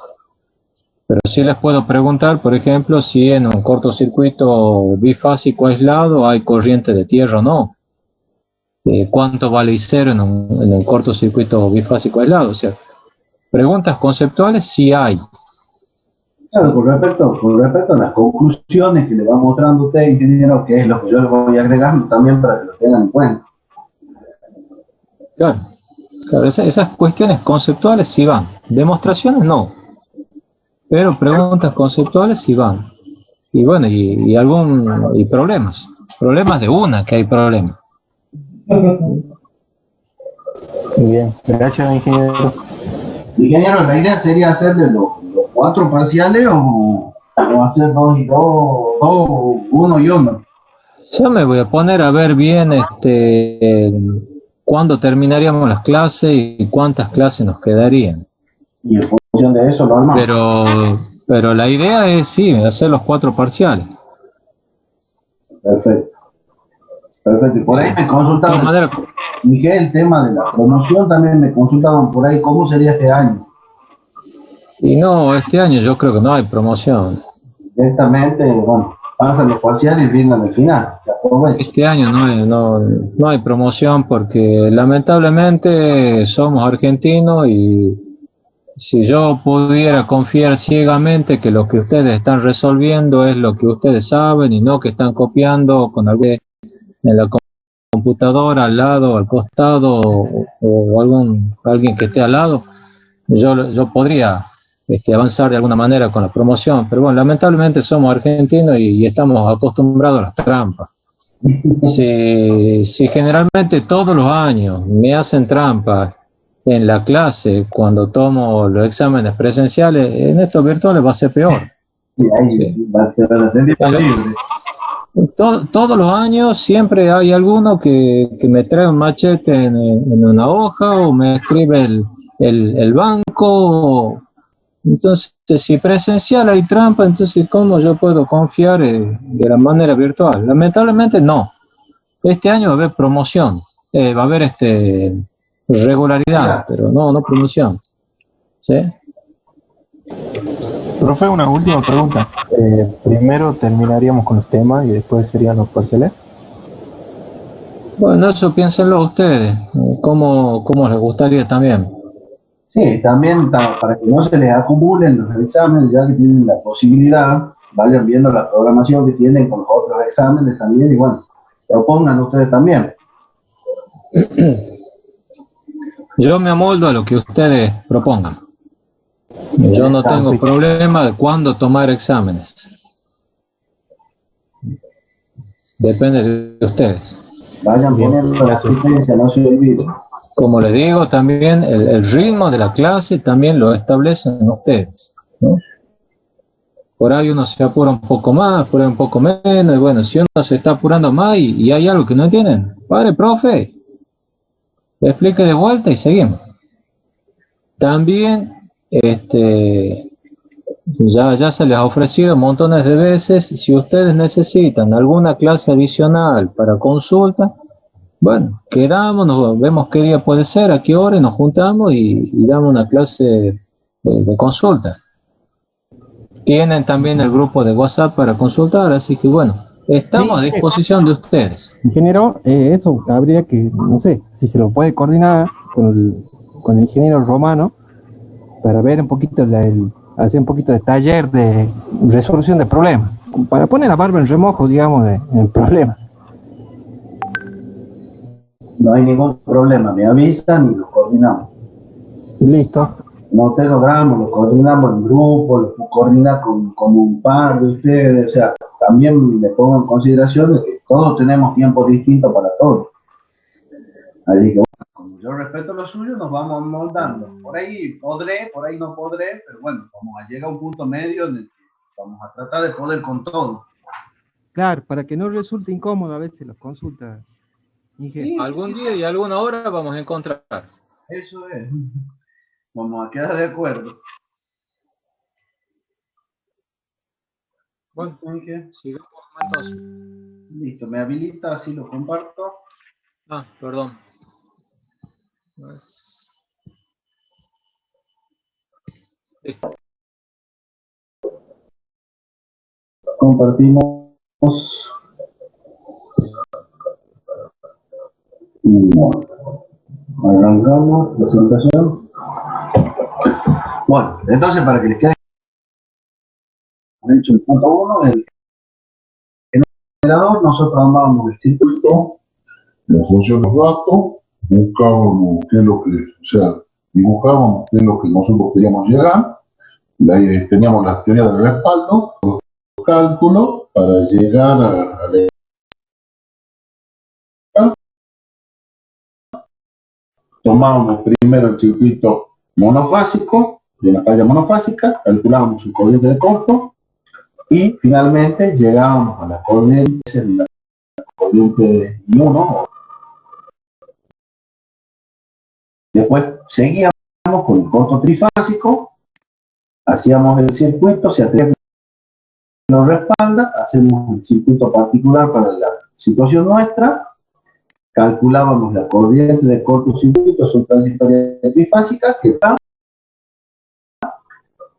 Pero sí les puedo preguntar, por ejemplo, si en un cortocircuito bifásico aislado hay corriente de tierra o no. ¿Cuánto vale I0 en un cortocircuito bifásico aislado? O sea, preguntas conceptuales sí hay. Claro, con respecto a las conclusiones que le va mostrando usted, ingeniero, que es lo que yo le voy agregando también para que lo tengan en cuenta. Claro, claro, esas cuestiones conceptuales sí van. Demostraciones no, pero preguntas conceptuales sí van. Y bueno, y problemas. Problemas de una, que hay problemas. Muy bien, gracias, ingeniero. Ingeniero, la idea sería hacerle los 4 parciales o hacer 2 y 2, 2, uno y uno. Yo me voy a poner a ver bien cuándo terminaríamos las clases y cuántas clases nos quedarían. Y en función de eso lo armamos. Pero la idea es sí, hacer los 4 parciales. Perfecto. Perfecto. Y por ahí me De consultaban, todas maneras, Miguel, el tema de la promoción también me consultaban por ahí, ¿cómo sería este año? y no, este año yo creo que no hay promoción. Directamente, bueno, pasan los parciales y rindan el final. Se aprovecha. Este año no hay promoción porque lamentablemente somos argentinos y si yo pudiera confiar ciegamente que lo que ustedes están resolviendo es lo que ustedes saben y no que están copiando con algo en la computadora al lado, al costado o alguien que esté al lado, yo podría avanzar de alguna manera con la promoción, pero bueno, lamentablemente somos argentinos y estamos acostumbrados a las trampas. Si generalmente todos los años me hacen trampas en la clase cuando tomo los exámenes presenciales, en estos virtuales va a ser peor. Y ahí Sí. va a ser divertido. Todos los años siempre hay alguno que me trae un machete en una hoja o me escribe el banco. Entonces, si presencial hay trampa, entonces ¿cómo yo puedo confiar de la manera virtual? Lamentablemente no. Este año va a haber promoción, va a haber regularidad, Mira, pero no promoción. ¿Sí? Profe, una última pregunta. Primero terminaríamos con los temas y después serían los parciales. Bueno, eso piénsenlo ustedes, cómo les gustaría también. sí, también para que no se les acumulen los exámenes, ya que tienen la posibilidad, vayan viendo la programación que tienen con los otros exámenes también y bueno, propongan ustedes también. Yo me amoldo a lo que ustedes propongan. Yo no tengo problema de cuándo tomar exámenes. Depende de ustedes. Vayan Bien, poniendo la gracias. asistencia, no se olviden. Como les digo, también el ritmo de la clase también lo establecen ustedes, ¿no? Por ahí uno se apura un poco más, por ahí un poco menos, y bueno, si uno se está apurando más y hay algo que no entienden, pare, profe, explique de vuelta y seguimos. También, ya se les ha ofrecido montones de veces, si ustedes necesitan alguna clase adicional para consulta, bueno, quedamos, nos vemos qué día puede ser, a qué hora, y nos juntamos y damos una clase de consulta. Tienen también el grupo de WhatsApp para consultar, así que bueno, estamos a Sí, disposición de ustedes. ingeniero, eso habría que, no sé, si se lo puede coordinar con el ingeniero Romano para ver un poquito, hacer un poquito de taller de resolución de problemas, para poner la barba en remojo, digamos, en el problema. No hay ningún problema, me avisan y lo coordinamos. Listo. No tengo drama, lo coordinamos en grupo, lo coordina con un par de ustedes, o sea, también le pongo en consideración de que todos tenemos tiempos distintos para todos. Así que, bueno, como yo respeto lo suyo, nos vamos moldando. Por ahí podré, por ahí no podré, pero bueno, vamos a llegar a un punto medio en el que vamos a tratar de poder con todo. Claro, para que no resulte incómodo a veces las consultas, Inge. Sí, Algún sí, día y alguna hora vamos a encontrar. eso es. Vamos a quedar de acuerdo. Bueno, Okay. sigamos entonces. Listo, me habilita, así lo comparto. Ah, perdón. Pues, listo. Compartimos. Bueno, arrancamos presentación. Bueno, entonces para que les quede hecho el punto 1, en el generador nosotros armábamos el circuito, le asociamos los datos, buscábamos qué es lo que, o sea, dibujábamos qué es lo que nosotros queríamos llegar, teníamos las teorías de respaldo, los cálculos para llegar a la. Tomábamos primero el circuito monofásico, de la falla monofásica, calculábamos su corriente de corto y finalmente llegábamos a la corriente, la corriente 1. Después seguíamos con el corto trifásico, hacíamos el circuito, si lo respalda, hacemos el circuito particular para la situación nuestra, calculábamos la corriente de cortocircuito, su transitoria trifásica, que está,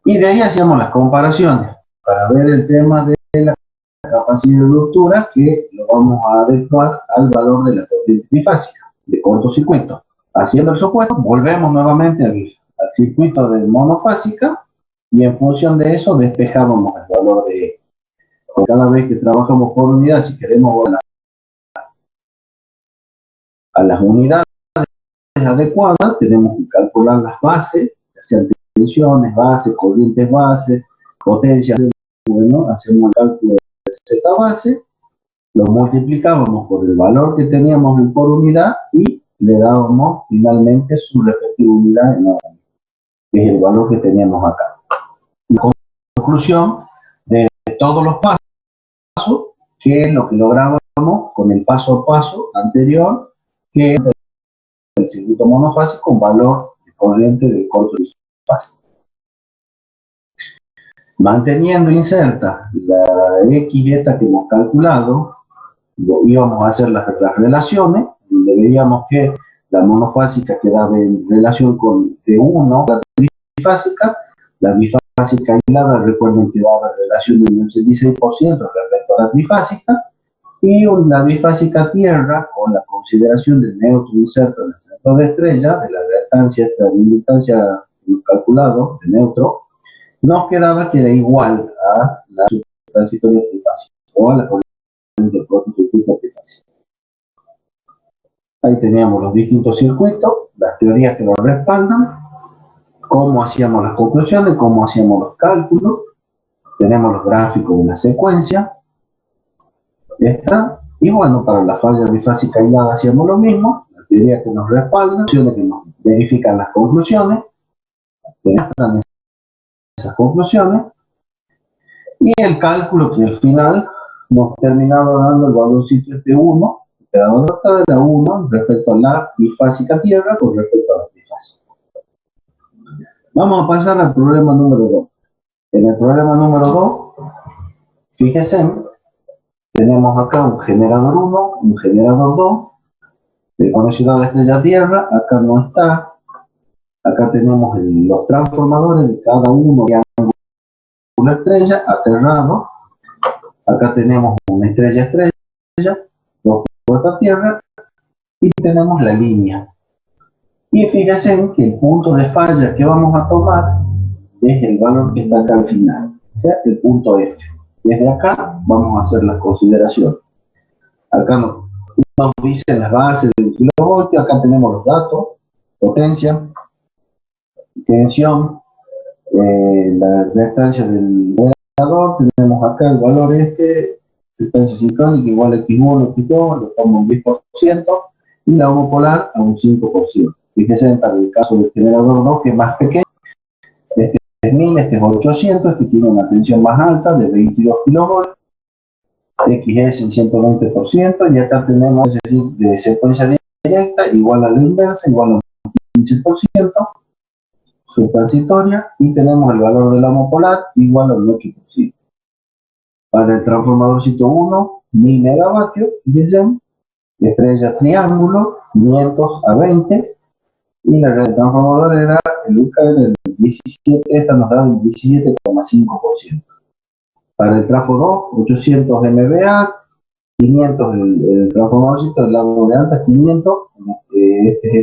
y de ahí hacíamos las comparaciones para ver el tema de la capacidad de ruptura, que lo vamos a adecuar al valor de la corriente trifásica de cortocircuito. Haciendo el supuesto, volvemos nuevamente al circuito de monofásica y en función de eso despejábamos el valor de cada vez que trabajamos por unidad. Si queremos volver a las unidades adecuadas, tenemos que calcular las bases, ya sean tensiones, bases, corrientes bases, potencias. Bueno, hacemos el cálculo de Z base, lo multiplicábamos por el valor que teníamos por unidad y le dábamos finalmente su respectiva unidad en ohm, que es el valor que teníamos acá. En conclusión de todos los pasos, que es lo que lográbamos con el paso a paso anterior, que es el circuito monofásico, un valor de corriente del corto trifásico. Manteniendo inserta la X esta que hemos calculado, íbamos a hacer las relaciones, donde veíamos que la monofásica quedaba en relación con T1, la trifásica, la bifásica aislada, recuerden que daba relación del 86% respecto a la trifásica, y la bifásica tierra, con la consideración del neutro inserto en el centro de estrella, de la reactancia, esta inductancia calculado de neutro, nos quedaba que era igual a la transitoria trifásica, o a la corriente del cortocircuito trifásico. Ahí teníamos los distintos circuitos, las teorías que los respaldan, cómo hacíamos las conclusiones, cómo hacíamos los cálculos, tenemos los gráficos de la secuencia, esta, y bueno, para la falla bifásica aislada hacíamos lo mismo, la teoría que nos respalda, que nos verifican las conclusiones, demuestran esas conclusiones, y el cálculo que al final nos terminaba dando el valorcito de 1, que era 1 respecto a la bifásica tierra con respecto a la trifásica. Vamos a pasar al problema número 2. En el problema número 2, fíjense, tenemos acá un generador 1, un generador 2, el conocido de estrella tierra, acá no está, acá tenemos los transformadores de cada uno de una estrella aterrado, acá tenemos una estrella, dos puertas tierra, y tenemos la línea. Y fíjense que el punto de falla que vamos a tomar es el valor que está acá al final, o sea, el punto F. Desde acá vamos a hacer las consideraciones. Acá nos dicen las bases del kilovoltio, acá tenemos los datos, potencia, tensión, la reactancia del generador, tenemos acá el valor reactancia sincrónica igual a X1, X2, lo tomo un 10%, y la homopolar a un 5%. Fíjense para el caso del generador 2, que es más pequeño, este es 1000, este es 800, este tiene una tensión más alta de 22 kV, X es en 120%, y acá tenemos, es decir, de secuencia directa igual a la inversa, igual a un 15%, su transitoria, y tenemos el valor de la homopolar igual a un 8%. Para el transformadorcito 1, 1000 megavatios, fíjense, estrella triángulo, 500 a 20, y la red de transformador era el UCA del 17, esta nos da un 17,5%. Para el trafo 2, 800 MVA, 500 el transformadorcito del lado de alta, 500, este es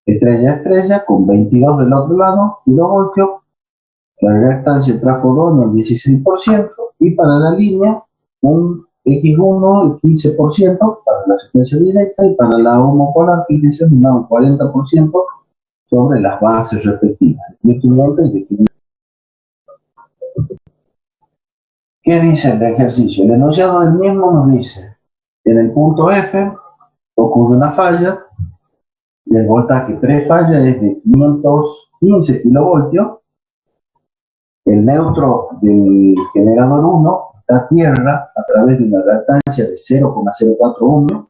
estrella, con 22 del otro lado, kilovoltios. La reactancia del trafo 2 en el 16%, y para la línea, un X1 el 15% para la secuencia directa, y para la homopolar, fíjense, un 40% sobre las bases respectivas, de 500 y de 500. ¿Qué dice el ejercicio? El enunciado del mismo nos dice, en el punto F ocurre una falla, el voltaje pre-falla es de 515 kilovoltios, el neutro del generador 1 está a tierra a través de una reactancia de 0,04 ohmios,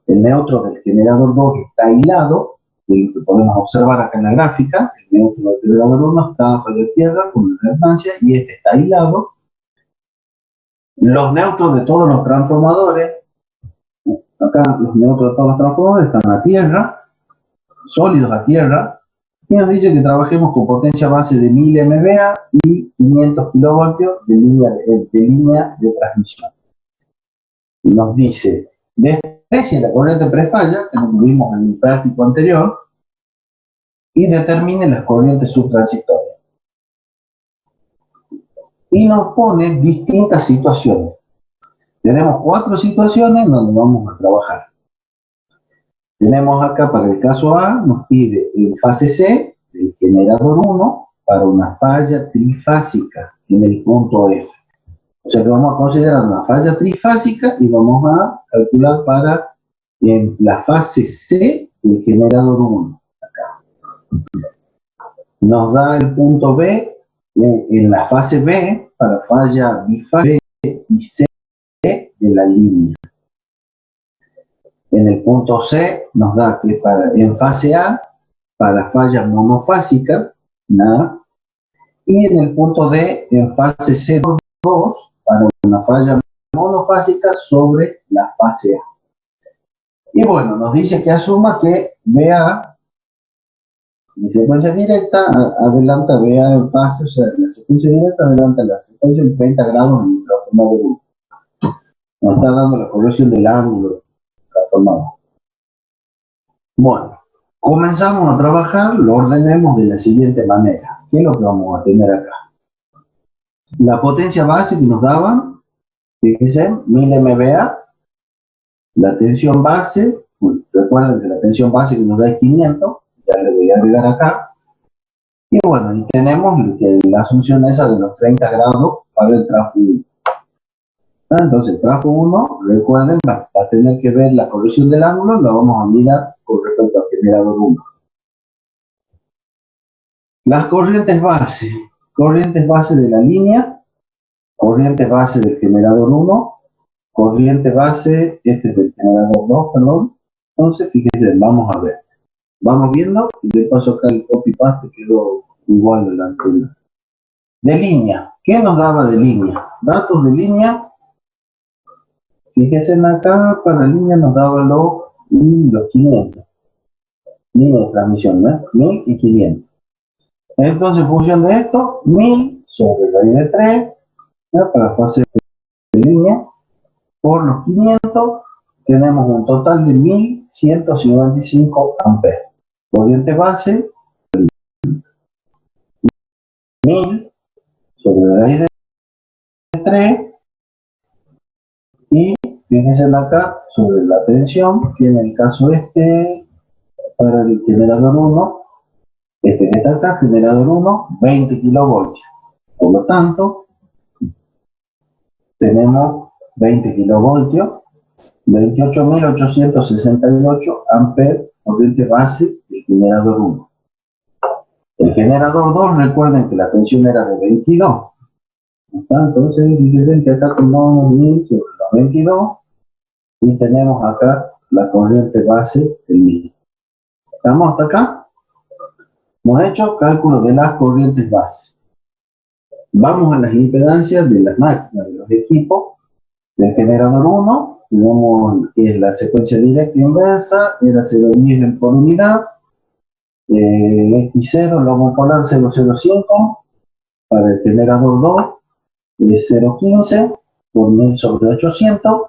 el neutro del generador 2 está aislado, y lo que podemos observar acá en la gráfica, el neutro del generador 1 está fuera de tierra con una reactancia y este está aislado. Los neutros de todos los transformadores, acá los neutros de todos los transformadores están a tierra, sólidos a tierra, y nos dice que trabajemos con potencia base de 1000 MVA y 500 kilovoltios de línea de transmisión. Nos dice, desprecie la corriente prefalla, que nos vimos en el práctico anterior, y determine las corrientes subtransitorias. Y nos pone distintas situaciones. Tenemos 4 situaciones donde vamos a trabajar. Tenemos acá, para el caso A, nos pide en fase C, el generador 1, para una falla trifásica en el punto F. O sea que vamos a considerar una falla trifásica y vamos a calcular para en la fase C del generador 1. Acá. Nos da el punto B en la fase B para falla bifásica B y C de la línea. En el punto C nos da que en fase A para falla monofásica, nada. Y en el punto D en fase C2 para una falla monofásica sobre la fase A. Y bueno, nos dice que asuma que BA, de secuencia directa, adelanta BA en fase, o sea, la secuencia directa adelanta la secuencia en 30 grados en el transformador 1. Nos está dando la corrección del ángulo transformador. Bueno, comenzamos a trabajar, lo ordenemos de la siguiente manera. ¿Qué es lo que vamos a tener acá? La potencia base que nos daban, fíjense, 1000 MVA. La tensión base, recuerden que la tensión base que nos da es 500, ya le voy a agregar acá. Y bueno, y tenemos la asunción esa de los 30 grados para el trafo 1. Entonces, el trafo 1, recuerden, va a tener que ver la corrección del ángulo, la vamos a mirar con respecto al generador 1. Las corrientes base de la línea, corriente base del generador 1, corriente base, este es del generador 2, perdón. Entonces, fíjense, vamos a ver. Vamos viendo, y de paso acá el copy-paste quedó igual de la anterior. De línea, ¿qué nos daba de línea? Datos de línea. Fíjense acá, para línea nos daba los 500. Línea de transmisión, ¿no? 1000 y 500. Entonces, en función de esto, 1000 sobre raíz de 3, ¿no? Para fase de línea, por los 500, tenemos un total de 1155 amperes. Corriente base, 1000 sobre raíz de 3, y fíjense acá sobre la tensión, que en el caso para el generador 1, que está acá, generador 1, 20 kilovoltios. Por lo tanto, tenemos 20 kilovoltios, 28.868 amperes corriente base del generador 1. El generador 2, recuerden que la tensión era de 22. Entonces, fíjense que acá tomamos 1000 sobre los 22 y tenemos acá la corriente base del 1000. ¿Estamos hasta acá? Hemos hecho cálculo de las corrientes base. Vamos a las impedancias de las máquinas, de los equipos. Del generador 1, tenemos que es la secuencia directa inversa, era 0,10 por unidad. X0, lomo polar 0,05. Para el generador 2, es 0,15 por 1000 sobre 800.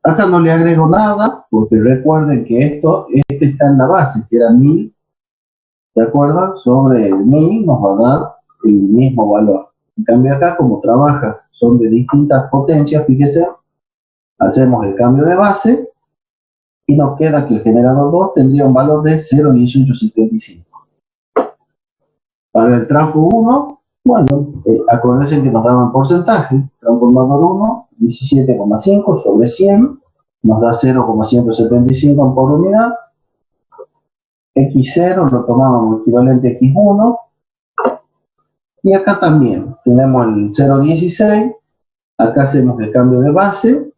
Acá no le agrego nada, porque recuerden que este está en la base, que era 1000, ¿de acuerdo? Sobre el 1000 nos va a dar el mismo valor. En cambio acá, como trabaja, son de distintas potencias, fíjese, hacemos el cambio de base y nos queda que el generador 2 tendría un valor de 0,1875. Para el trafo 1, bueno, acuérdense que nos daban porcentaje. Transformador 1, 17,5 sobre 100, nos da 0,175 por unidad. X0 lo tomábamos equivalente a X1. Y acá también tenemos el 0,16. Acá hacemos el cambio de base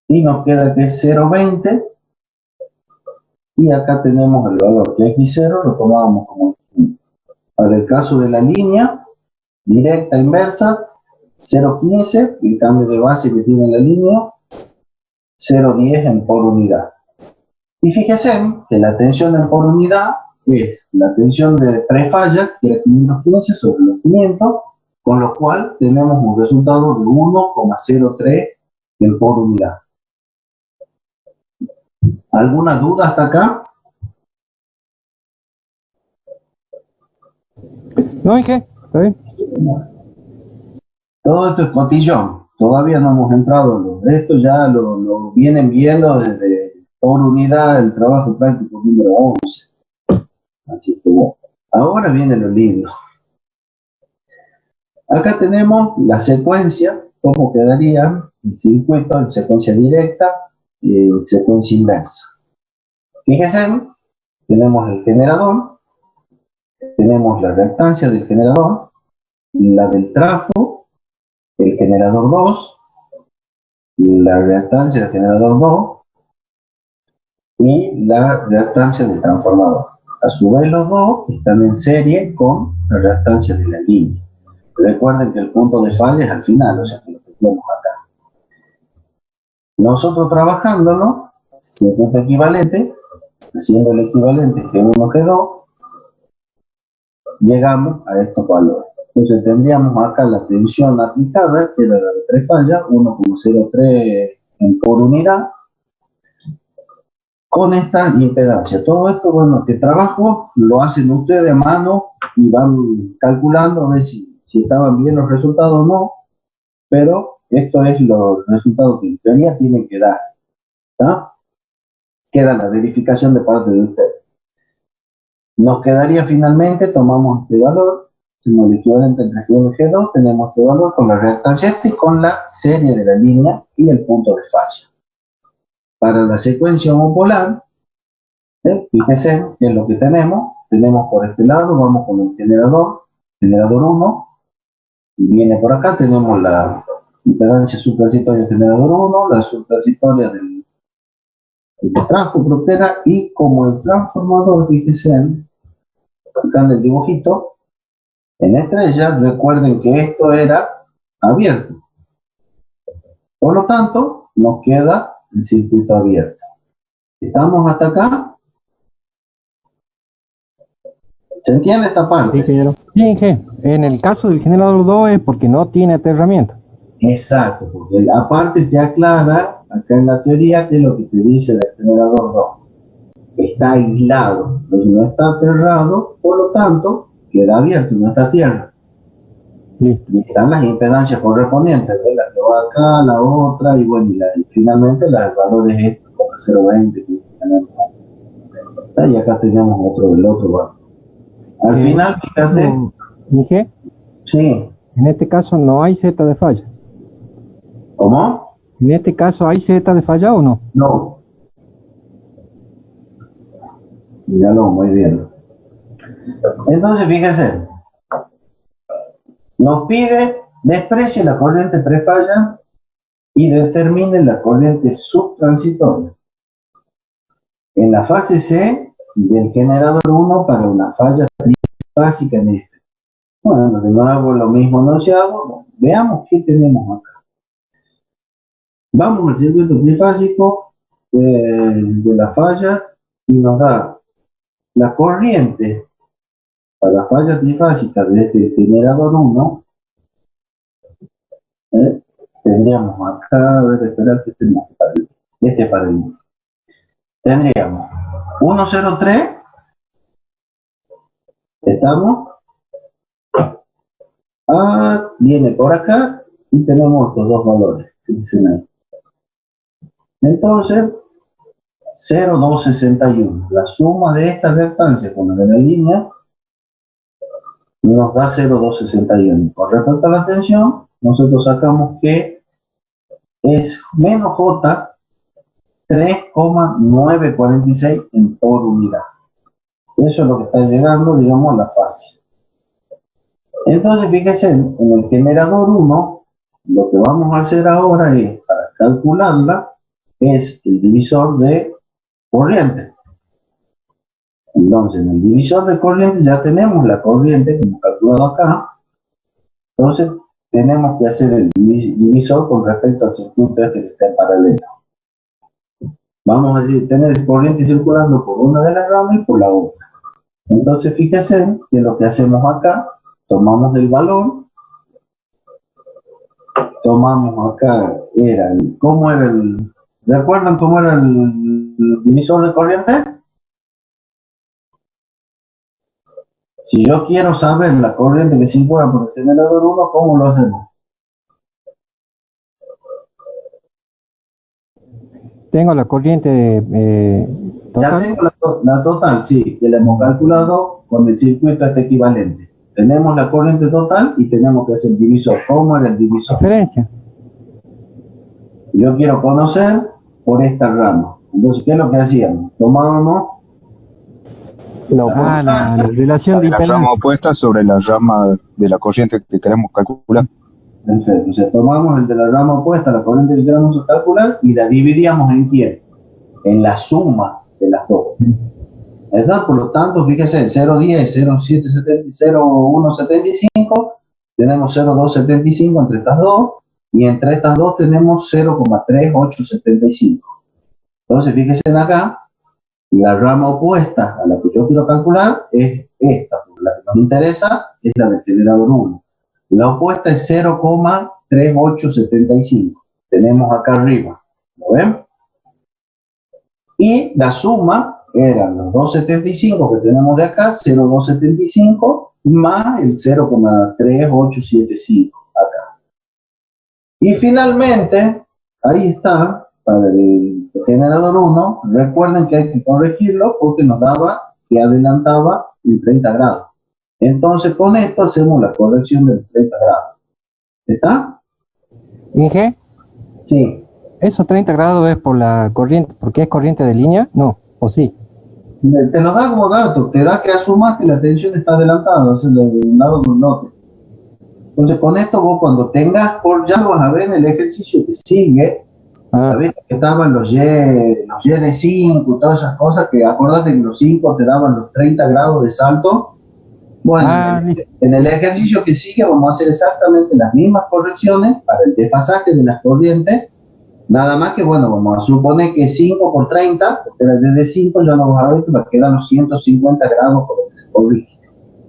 y nos queda que es 0,20. Y acá tenemos el valor que X0 lo tomábamos como X1. Para el caso de la línea directa inversa, 0,15, el cambio de base que tiene la línea, 0,10 en por unidad. Y fíjense que la tensión en por unidad es la tensión de prefalla, que era 515 sobre los 500, con lo cual tenemos un resultado de 1,03 en por unidad. ¿Alguna duda hasta acá? No, Inge, está bien. Todo esto es cotillón. Todavía no hemos entrado. Esto ya lo vienen viendo desde por unidad el trabajo práctico número 11. Así que bueno, ahora viene lo lindo. Acá tenemos la secuencia, cómo quedaría el circuito en secuencia directa y en secuencia inversa. Fíjense, tenemos el generador, tenemos la reactancia del generador, la del trafo, el generador 2, la reactancia del generador 2 y la reactancia del transformador. A su vez los dos están en serie con la reactancia de la línea. Recuerden que el punto de falla es al final, o sea que lo que tenemos acá. Nosotros trabajándolo, circuito equivalente, haciendo el equivalente que 1 que 2, llegamos a estos valores. Entonces tendríamos acá la tensión aplicada, que era la de prefalla, 1,03 en por unidad, con esta impedancia. Todo esto, bueno, este trabajo lo hacen ustedes a mano y van calculando a ver si estaban bien los resultados o no, pero esto es los resultados que en teoría tienen que dar, ¿tá? Queda la verificación de parte de ustedes. Nos quedaría finalmente, tomamos este valor, hacemos el equivalente entre G1 y G2, tenemos este valor con la reactancia y con la serie de la línea y el punto de falla. Para la secuencia homopolar, fíjense que es lo que tenemos por este lado, vamos con el generador 1, y viene por acá, tenemos la impedancia subtransitoria del generador 1, la subtransitoria del trafo propera, y como el transformador, fíjense, acá en el dibujito, en estrella, recuerden que esto era abierto. Por lo tanto, nos queda el circuito abierto. ¿Estamos hasta acá? ¿Se entiende esta parte? Sí, Inge, en el caso del generador 2 es porque no tiene aterramiento. Exacto, porque aparte te aclara acá en la teoría que es lo que te dice del generador 2. Está aislado, no está aterrado, por lo tanto, queda abierto, no está a tierra. Sí. Y están las impedancias correspondientes, ¿ves? La que va acá, la otra, y bueno, y finalmente los valores estos, 0,20 que tenemos. Y acá tenemos el otro valor. Al final, fíjate. Inge, Sí. en este caso no hay Z de falla. ¿Cómo? ¿En este caso hay Z de falla o no? No. Míralo, muy bien. Entonces, fíjense. Nos pide desprecie la corriente prefalla y determine la corriente subtransitoria. En la fase C del generador 1 para una falla trifásica en este. Bueno, de nuevo lo mismo anunciado. Veamos qué tenemos acá. Vamos al circuito trifásico de la falla y nos da la corriente para la falla trifásica de este generador 1 tendríamos acá, a ver, esperar que este para el tendríamos 103, estamos, viene por acá y tenemos estos dos valores, fíjense ahí. Entonces, 0,261, la suma de esta reactancia con la de la línea nos da 0,261. Con respecto a la tensión, nosotros sacamos que es menos J 3,946 por unidad. Eso es lo que está llegando, digamos, a la fase. Entonces, fíjense, en el generador 1, lo que vamos a hacer ahora es, para calcularla, es el divisor de corriente. Entonces, en el divisor de corriente ya tenemos la corriente, como calculado acá. Entonces, tenemos que hacer el divisor con respecto al circuito este que está en paralelo. Vamos a tener corriente circulando por una de las ramas y por la otra. Entonces, fíjense que lo que hacemos acá, tomamos el valor, tomamos acá, ¿recuerdan cómo era el divisor de corriente? Si yo quiero saber la corriente que circula por el generador 1, ¿cómo lo hacemos? Tengo la corriente total. Ya tengo la total, sí, que la hemos calculado con el circuito este equivalente. Tenemos la corriente total y tenemos que hacer el divisor. ¿Cómo era el divisor? Diferencia. Yo quiero conocer por esta rama. Entonces, ¿qué es lo que hacíamos? Tomábamos la relación de la impedancia. rama opuesta sobre la rama de la corriente que queremos calcular. Perfecto. Entonces, tomamos el de la rama opuesta, la corriente que queremos calcular, y la dividíamos en quién? En la suma de las dos. ¿Verdad? Por lo tanto, fíjese, 0,10, 0,175, tenemos 0,275 entre estas dos, y entre estas dos tenemos 0,3875. Entonces, fíjense acá, la rama opuesta a la que yo quiero calcular es esta, porque la que nos interesa es la del generador 1. La opuesta es 0,3875. Tenemos acá arriba, ¿lo ven? Y la suma eran los 275 que tenemos de acá, 0,275, más el 0,3875 acá. Y finalmente, ahí está, para el generador 1, recuerden que hay que corregirlo porque nos daba que adelantaba en 30 grados. Entonces, con esto hacemos la corrección de 30 grados. ¿Está? Inge, Sí. ¿esos 30 grados es por la corriente, porque es corriente de línea? No, ¿o sí? Te lo da como dato, te da que asumas que la tensión está adelantada, o sea, de un lado con el otro. Entonces, con esto vos cuando tengas, ya lo vas a ver en el ejercicio que sigue, sabés que estaban los Y de 5 y todas esas cosas, que acordate que los 5 te daban los 30 grados de salto. Bueno, en el ejercicio que sigue vamos a hacer exactamente las mismas correcciones para el desfasaje de las corrientes, nada más que, bueno, vamos a suponer que 5 por 30, porque desde 5 ya no vas a ver que quedan los 150 grados por lo que se corrige.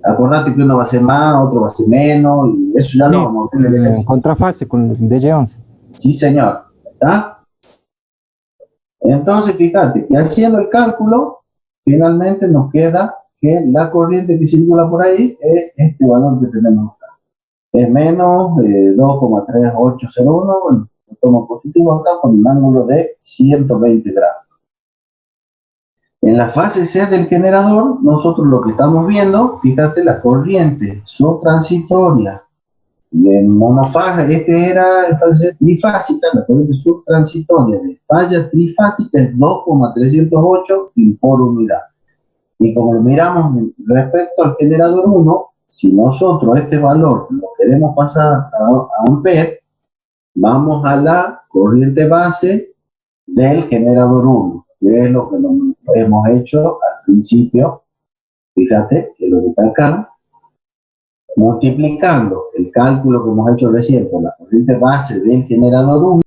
Acordate que uno va a ser más, otro va a ser menos, y eso ya lo vamos a ver en el ejercicio. Contrafase con el DJ11. Sí, señor. ¿Está? Entonces, fíjate que haciendo el cálculo, finalmente nos queda que la corriente que circula por ahí es este valor que tenemos acá. Es menos 2,3801, bueno, lo tomo positivo acá con un ángulo de 120 grados. En la fase C del generador, nosotros lo que estamos viendo, fíjate, la corriente subtransitoria de monofásica, era en fase trifásica, la corriente subtransitoria de falla trifásica es 2,308 por unidad. Y como lo miramos respecto al generador 1, si nosotros este valor lo queremos pasar a amper, vamos a la corriente base del generador 1, que es lo que hemos hecho al principio. Fíjate que lo que está acá, multiplicando el cálculo que hemos hecho recién por la corriente base del generador 1,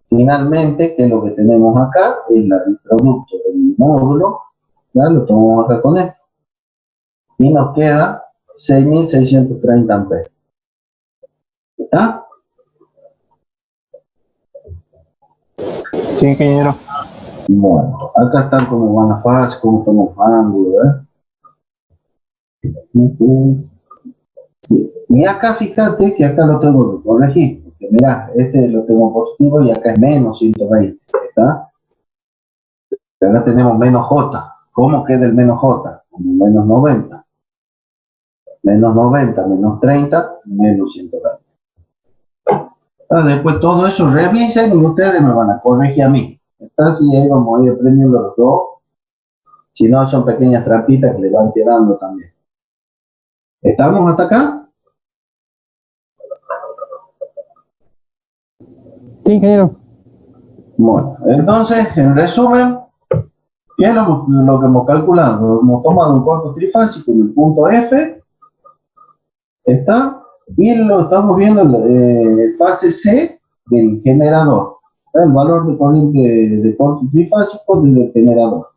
finalmente, que lo que tenemos acá es el producto del módulo, ¿ya? Lo tomamos acá con esto, y nos queda 6.630 amperes. ¿Está? Sí, ingeniero. Bueno, acá están cómo van las fases, cómo estamos ángulos, Sí. Y acá fíjate que acá lo tengo que corregir, porque mirá, este lo tengo positivo y acá es menos 120, ¿está? Pero acá tenemos menos J. ¿Cómo queda el menos J? Como menos 90. Menos 90, menos 30, menos 120. Después todo eso revisen y ustedes me van a corregir a mí. ¿Está? Si ahí vamos a ir aprendiendo los dos. Si no, son pequeñas trampitas que le van quedando también. ¿Estamos hasta acá? Sí, ingeniero. Bueno, entonces, en resumen, ¿qué es lo que hemos calculado? Hemos tomado un corto trifásico en el punto F, ¿está? Y lo estamos viendo en fase C del generador. ¿Está? El valor de corriente de corto trifásico desde el generador.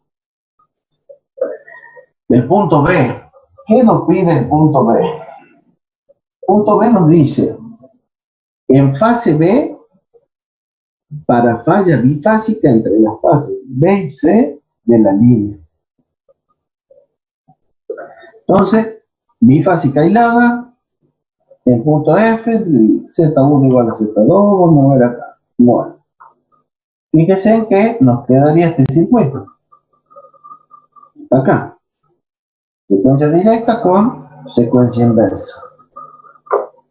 El punto B. ¿Qué nos pide el punto B? El punto B nos dice, en fase B, para falla bifásica entre las fases B y C de la línea. Entonces, bifásica aislada, en punto F, Z1 igual a Z2, vamos a ver acá. Bueno, fíjense en que nos quedaría este circuito. Acá. Secuencia directa con secuencia inversa.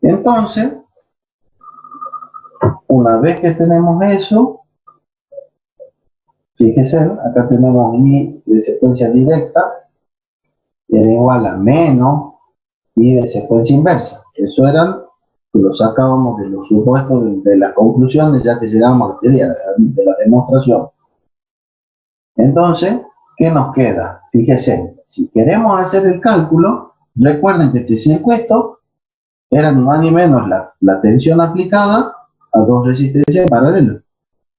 Entonces, una vez que tenemos eso, fíjense, acá tenemos I de secuencia directa, era igual a menos I de secuencia inversa. Eso eran que lo sacábamos de los supuestos de las conclusiones, ya que llegamos a la teoría de la demostración. Entonces, ¿qué nos queda? Fíjense, si queremos hacer el cálculo, recuerden que este circuito era ni más ni menos la tensión aplicada a dos resistencias en paralelo.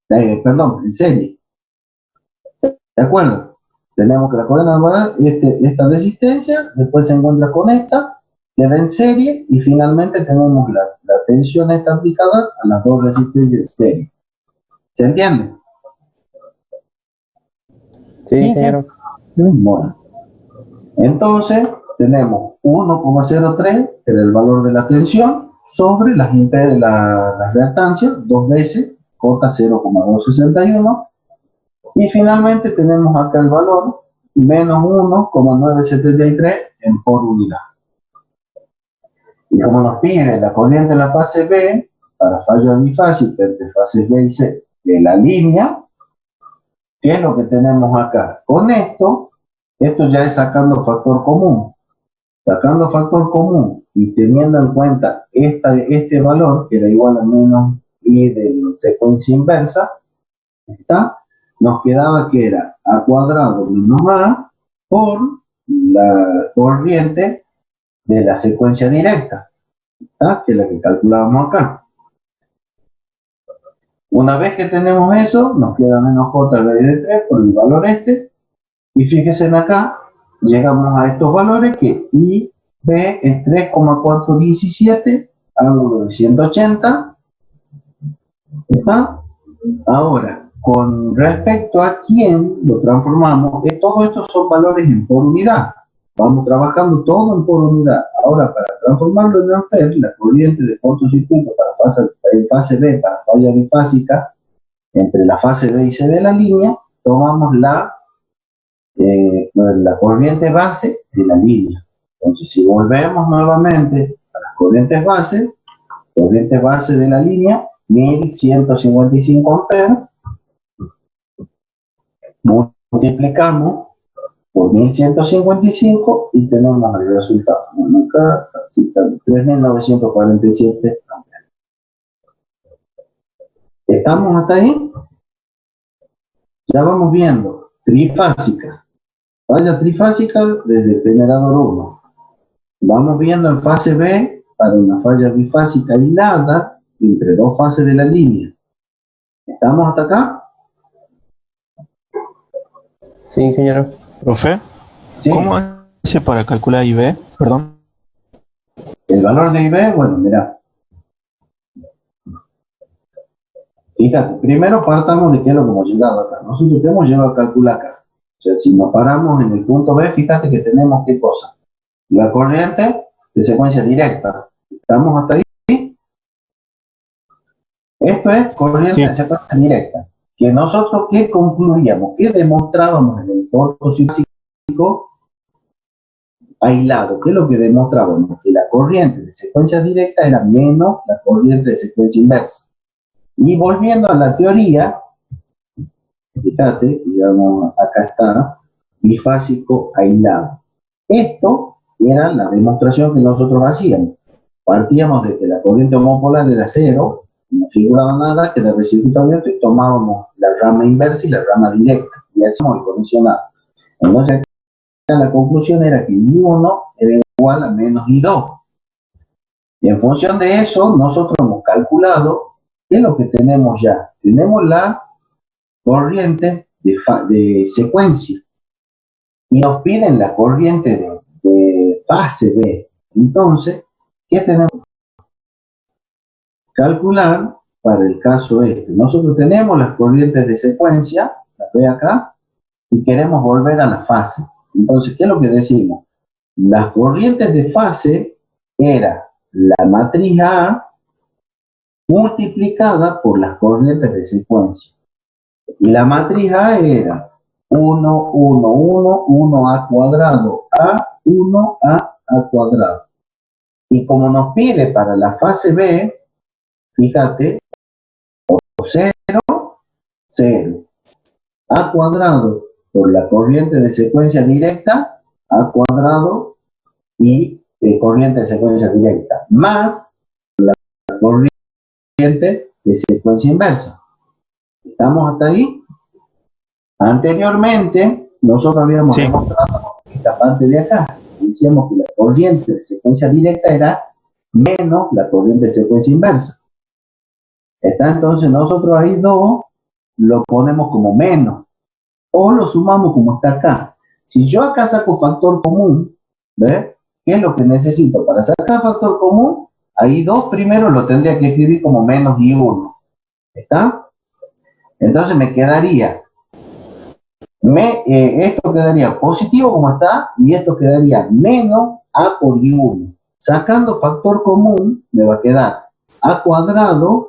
Perdón, en serie. ¿De acuerdo? Tenemos que la corriente esta resistencia, después se encuentra con esta, queda en serie, y finalmente tenemos la tensión esta aplicada a las dos resistencias en serie. ¿Se entiende? Sí, ingeniero. Bueno. Entonces, tenemos 1,03, que era el valor de la tensión, sobre las reactancias, dos veces, J 0,261, y finalmente tenemos acá el valor, menos 1,973 en por unidad. Y como nos pide la corriente en la fase B, para falla bifásica entre fases B y C de la línea, ¿qué es lo que tenemos acá? Con esto ya es sacando factor común. Sacando factor común y teniendo en cuenta este valor, que era igual a menos I de secuencia inversa, ¿está? Nos quedaba que era A cuadrado menos A por la corriente de la secuencia directa, ¿está? Que es la que calculábamos acá. Una vez que tenemos eso, nos queda menos J raíz de 3 por el valor este, y fíjense en acá, llegamos a estos valores que I, B es 3,417, ángulo de 180, ¿está? Ahora, con respecto a quién lo transformamos, todos estos son valores en por unidad. Vamos trabajando todo en por unidad. Ahora, para transformarlo en amperes, la corriente de cortocircuito en fase B para falla bifásica, entre la fase B y C de la línea, tomamos la corriente base de la línea. Entonces, si volvemos nuevamente a las corriente base de la línea, 1155 amperes, multiplicamos por 1155 y tenemos el resultado. Bueno, acá 3947 amperes. ¿Estamos hasta ahí? Ya vamos viendo trifásica. Falla trifásica desde el generador 1. Vamos viendo en fase B para una falla bifásica aislada entre dos fases de la línea. ¿Estamos hasta acá? Sí, ingeniero. Profe, Sí. ¿cómo hace para calcular IB? Perdón. El valor de IB, bueno, mirá. Fíjate, primero partamos de qué es lo que hemos llegado acá. Nosotros hemos llegado a calcular acá. O sea, si nos paramos en el punto B, fíjate que tenemos qué cosa. La corriente de secuencia directa. ¿Estamos hasta ahí? Esto es corriente de secuencia directa. Que nosotros, ¿qué concluíamos? ¿Qué demostrábamos en el cortocircuito aislado? ¿Qué es lo que demostrábamos? Que la corriente de secuencia directa era menos la corriente de secuencia inversa. Y volviendo a la teoría, fíjate, digamos, acá está, bifásico aislado. Esto era la demostración que nosotros hacíamos. Partíamos de que la corriente homopolar era cero, no figuraba nada, que era el circuito abierto, y tomábamos la rama inversa y la rama directa, y hacíamos el condicionado. Entonces, la conclusión era que I1 era igual a menos I2. Y en función de eso, nosotros hemos calculado qué es lo que tenemos ya. Tenemos la corriente de secuencia. Y nos piden la corriente de fase B. Entonces, ¿qué tenemos? Calcular para el caso este. Nosotros tenemos las corrientes de secuencia, las ve acá, y queremos volver a la fase. Entonces, ¿qué es lo que decimos? Las corrientes de fase era la matriz A multiplicada por las corrientes de secuencia. Y la matriz A era 1, 1, 1, 1A cuadrado, A, 1A, A cuadrado. Y como nos pide para la fase B, fíjate, 0, 0. A cuadrado por la corriente de secuencia directa, A cuadrado y corriente de secuencia directa, más la corriente de secuencia inversa. ¿Estamos hasta ahí? Anteriormente, nosotros habíamos demostrado esta parte de acá. Decíamos que la corriente de secuencia directa era menos la corriente de secuencia inversa. ¿Está? Entonces nosotros ahí 2 lo ponemos como menos o lo sumamos como está acá. Si yo acá saco factor común, ¿ves? ¿Qué es lo que necesito? Para sacar factor común, ahí 2 primero lo tendría que escribir como menos I1. ¿Está? Entonces me quedaría, esto quedaría positivo como está, y esto quedaría menos A por I1. Sacando factor común, me va a quedar A cuadrado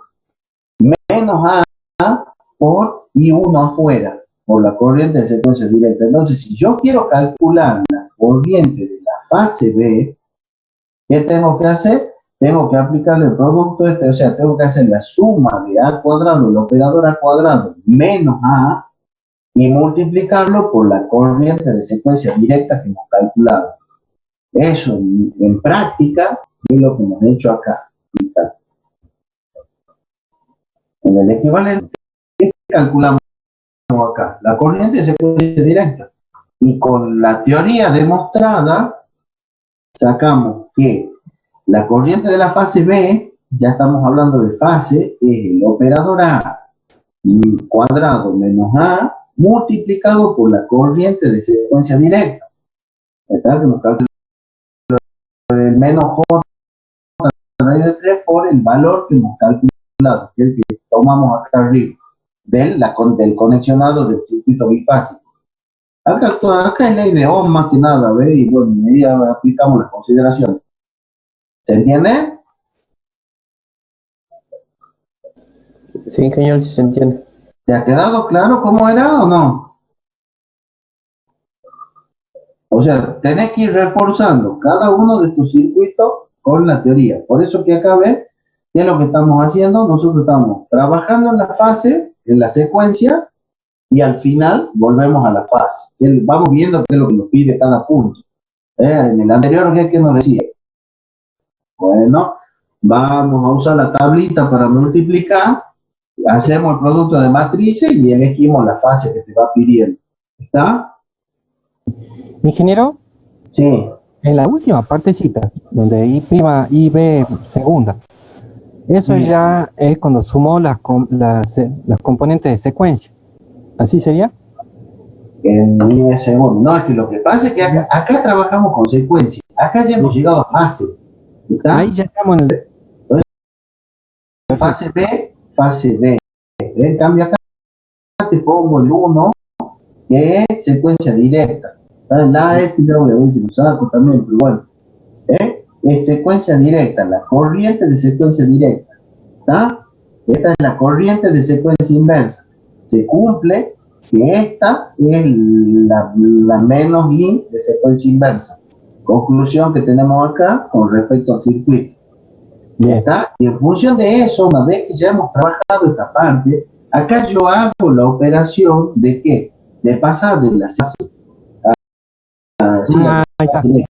menos A por I1 afuera, por la corriente de secuencia directa. Entonces, si yo quiero calcular la corriente de la fase B, ¿qué tengo que hacer? Tengo que aplicarle el producto este, o sea, tengo que hacer la suma de A cuadrado, el operador A cuadrado, menos A, y multiplicarlo por la corriente de secuencia directa que hemos calculado. Eso, en práctica, es lo que hemos hecho acá. En el equivalente, ¿qué calculamos acá? La corriente de secuencia directa. Y con la teoría demostrada, sacamos que la corriente de la fase B, ya estamos hablando de fase, es el operador A cuadrado menos A multiplicado por la corriente de secuencia directa. ¿Está? Que nos calcula el menos J raíz de 3 por el valor que hemos calculado, que es el que tomamos acá arriba, del conexionado del circuito bifásico. Acá es ley de Ohm más que nada, ¿ve? Y bueno, ahí aplicamos las consideraciones. ¿Se entiende? Sí, ingeniero, sí se entiende. ¿Te ha quedado claro cómo era o no? O sea, tenés que ir reforzando cada uno de tus circuitos con la teoría. Por eso que acá ves, ¿qué es lo que estamos haciendo? Nosotros estamos trabajando en la fase, en la secuencia, y al final volvemos a la fase. Vamos viendo qué es lo que nos pide cada punto. En el anterior, ¿qué nos decía? Bueno, vamos a usar la tablita para multiplicar, hacemos el producto de matrices y elegimos la fase que te va pidiendo. ¿Está? Ingeniero, Sí. en la última partecita, donde I' y B segunda, eso ya es cuando sumó las componentes de secuencia. ¿Así sería? En I segundo. No, es que lo que pasa es que acá trabajamos con secuencia. Acá ya hemos llegado a fase. ¿Está? Ahí ya estamos en el... Fase B, fase D. En cambio acá te pongo el 1, que es secuencia directa. La ya voy a ver si lo saco también, pero bueno. Es secuencia directa, la corriente de secuencia directa. ¿Está? Esta es la corriente de secuencia inversa. Se cumple que esta es la menos I de secuencia inversa. Conclusión que tenemos acá con respecto al circuito. ¿Está? Y en función de eso, una vez que ya hemos trabajado esta parte, acá yo hago la operación de ¿qué? De pasar de la ahí está. Sí.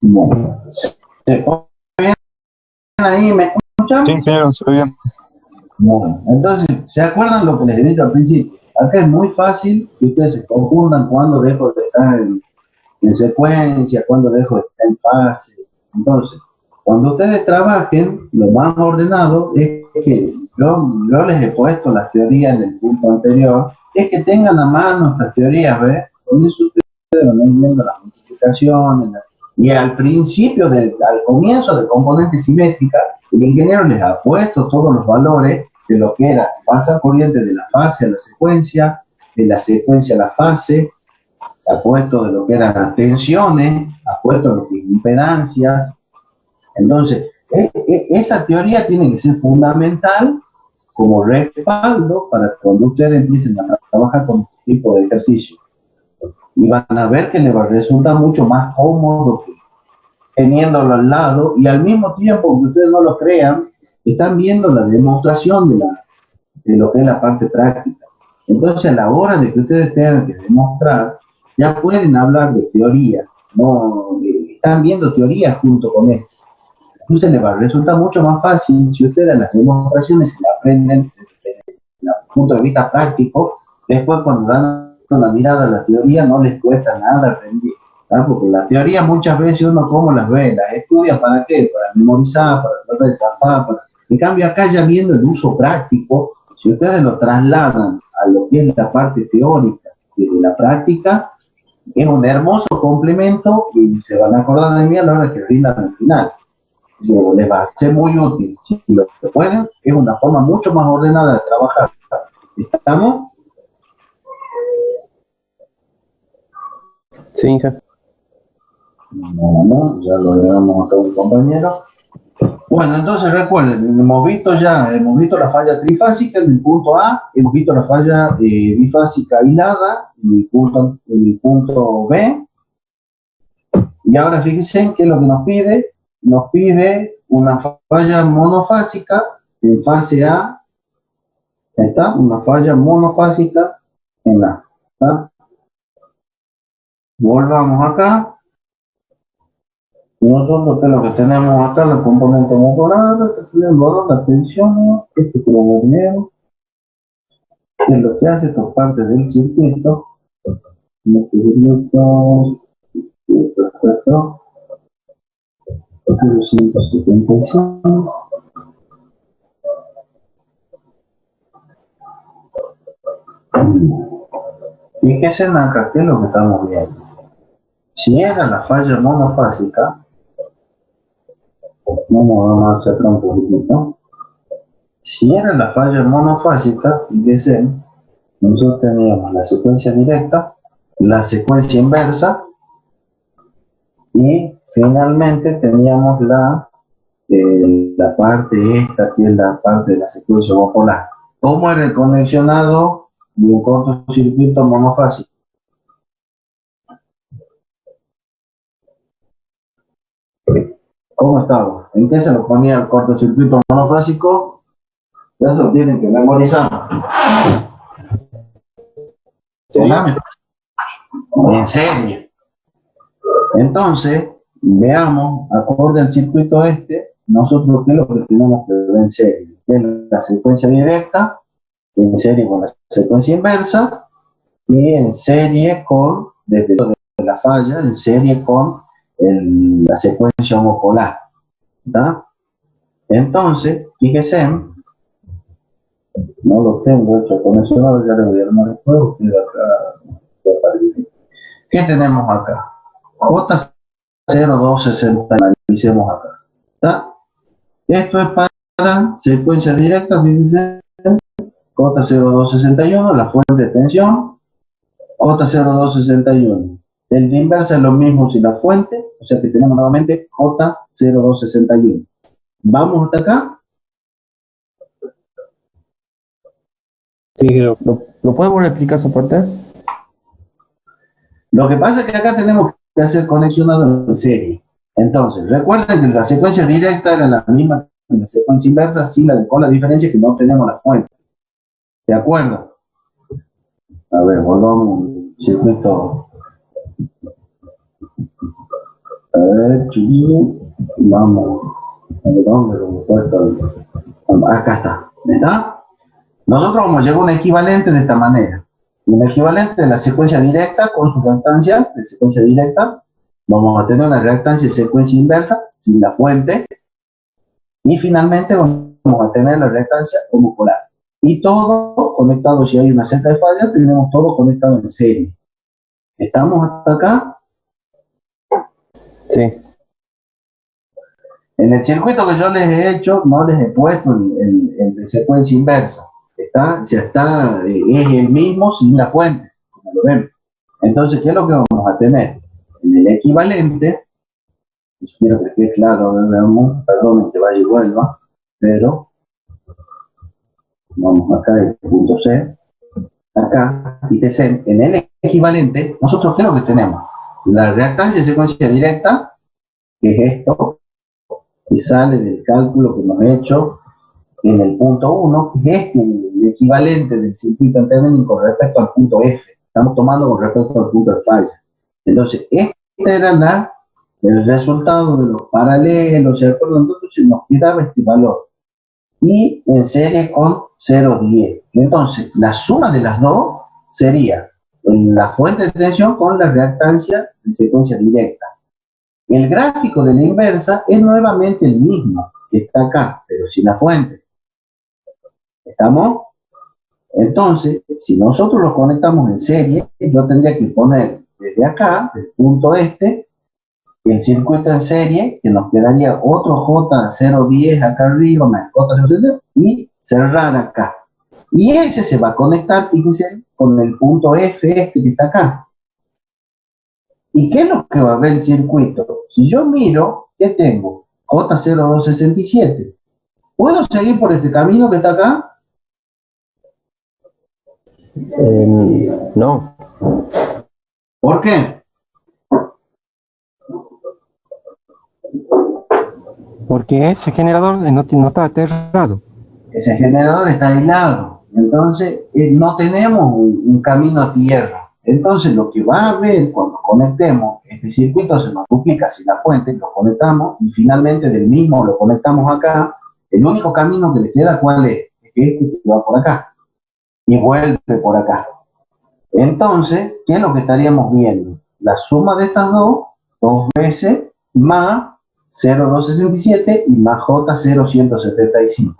Bueno, ¿se pone bien ahí? ¿Me escuchan? Sí, ingeniero, se ve bien. Bueno, entonces, ¿se acuerdan lo que les he dicho al principio? Acá es muy fácil que ustedes se confundan cuando dejo de estar en secuencia, cuando dejo de estar en fase. Entonces, cuando ustedes trabajen, lo más ordenado es que yo les he puesto las teorías en el punto anterior, es que tengan a mano estas teorías, ¿ves? Con eso ustedes van a ir viendo las multiplicaciones, y al principio, al comienzo de componente simétrica, el ingeniero les ha puesto todos los valores de lo que era pasar corriente de la fase a la secuencia, de la secuencia a la fase, ha puesto de lo que eran las tensiones, ha puesto lo que impedancias. Entonces, esa teoría tiene que ser fundamental como respaldo para cuando ustedes empiecen a trabajar con este tipo de ejercicio. Y van a ver que les va a resultar mucho más cómodo teniéndolo al lado, y al mismo tiempo, aunque ustedes no lo crean, están viendo la demostración de lo que es la parte práctica. Entonces, a la hora de que ustedes tengan que demostrar, ya pueden hablar de teoría, no están viendo teoría junto con esto. Entonces les va a resultar mucho más fácil si ustedes las demostraciones se las aprenden desde el punto de vista práctico. Después, cuando dan una mirada a la teoría, no les cuesta nada aprender, ¿verdad? Porque la teoría muchas veces uno como las ve, las estudia ¿para qué? Para memorizar, para tratar de zafar. En cambio, acá ya viendo el uso práctico, si ustedes lo trasladan a lo que es la parte teórica y de la práctica, es un hermoso complemento y se van a acordar de mí a la hora que rindan al final. Luego les va a ser muy útil. Si lo que pueden, es una forma mucho más ordenada de trabajar. ¿Estamos? Sí, hija. No, ya lo damos a todo un compañero. Bueno, entonces recuerden, hemos visto la falla trifásica en el punto A, hemos visto la falla bifásica hilada en el punto B, y ahora fíjense qué es lo que nos pide una falla monofásica en fase A, ¿está? Una falla monofásica en A, ¿está? Volvamos acá. Nosotros, ¿qué es lo que tenemos acá? La componente motorada, que tenemos la tensión, este problema, que es lo que hace esta parte del circuito. Este circuito, perfecto. 175. Fíjense acá, ¿qué es lo que estamos viendo? Si era la falla monofásica, vamos a hacer un poquitito. Si era la falla monofásica, fíjense, nosotros teníamos la secuencia directa, la secuencia inversa, y finalmente teníamos la parte esta, que es la parte de la secuencia homopolar. ¿Cómo era el conexionado de un cortocircuito monofásico? ¿Cómo estaba? ¿En qué se lo ponía el cortocircuito monofásico? Eso lo tienen que memorizar. Sí. En serie. Entonces, veamos, acorde al circuito este, nosotros qué es lo que tenemos que ver en serie. Es la secuencia directa, en serie con la secuencia inversa, y en serie con, desde la falla, en serie con la secuencia homopolar. ¿Está? Entonces, fíjese, no lo tengo hecho conexionado, ya le voy a armar el juego, ¿qué tenemos acá? J0260, analicemos acá. ¿Está? Esto es para secuencia directa, fíjense, J0261, la fuente de tensión, J0261. El de inversa es lo mismo sin la fuente, o sea que tenemos nuevamente J0261. ¿Vamos hasta acá? Sí, ¿lo podemos explicar esa parte? Lo que pasa es que acá tenemos que hacer conexionado en serie. Entonces, recuerden que la secuencia directa era la misma que la secuencia inversa, sí, con la diferencia que no tenemos la fuente. ¿De acuerdo? A ver, volvamos al circuito. A ver, vamos. A ver, ¿dónde lo he puesto? Acá está. ¿Está? Nosotros vamos a llevar un equivalente de esta manera. Un equivalente de la secuencia directa con su reactancia de secuencia directa. Vamos a tener una reactancia de secuencia inversa sin la fuente. Y finalmente vamos a tener la reactancia homopolar. Y todo conectado, si hay una celda de falla, tenemos todo conectado en serie. ¿Estamos hasta acá? Sí. En el circuito que yo les he hecho, no les he puesto el de secuencia inversa. Ya está, es el mismo sin la fuente, como lo ven. Entonces, ¿qué es lo que vamos a tener? En el equivalente, espero que quede claro, veamos, perdonen que vaya y vuelva, pero vamos acá, el punto C. Acá, fíjense, en el equivalente, nosotros ¿qué es lo que tenemos? La reactancia de secuencia directa, que es esto, que sale del cálculo que hemos hecho en el punto 1, que es el equivalente del circuito anterior con respecto al punto F. Estamos tomando con respecto al punto de falla. Entonces, este era el resultado de los paralelos, ¿se acuerdan? Entonces nos quedaba este valor. Y en serie con 0,10. Entonces, la suma de las dos sería la fuente de tensión con la reactancia de secuencia directa. El gráfico de la inversa es nuevamente el mismo, que está acá, pero sin la fuente. ¿Estamos? Entonces, si nosotros lo conectamos en serie, yo tendría que poner desde acá, del punto este, el circuito en serie, que nos quedaría otro J010 acá arriba, más J010, y cerrar acá. Y ese se va a conectar, fíjense, con el punto F este que está acá. ¿Y qué es lo que va a ver el circuito? Si yo miro, ¿qué tengo? J0267. ¿Puedo seguir por este camino que está acá? No. ¿Por qué? Porque ese generador no está aterrado. Ese generador está aislado. Entonces, no tenemos un camino a tierra. Entonces, lo que va a haber cuando conectemos, este circuito se nos duplica sin la fuente, lo conectamos y finalmente del mismo lo conectamos acá. El único camino que le queda, ¿cuál es? Es este que va por acá y vuelve por acá. Entonces, ¿qué es lo que estaríamos viendo? La suma de estas dos veces más 0,267 y más J0175.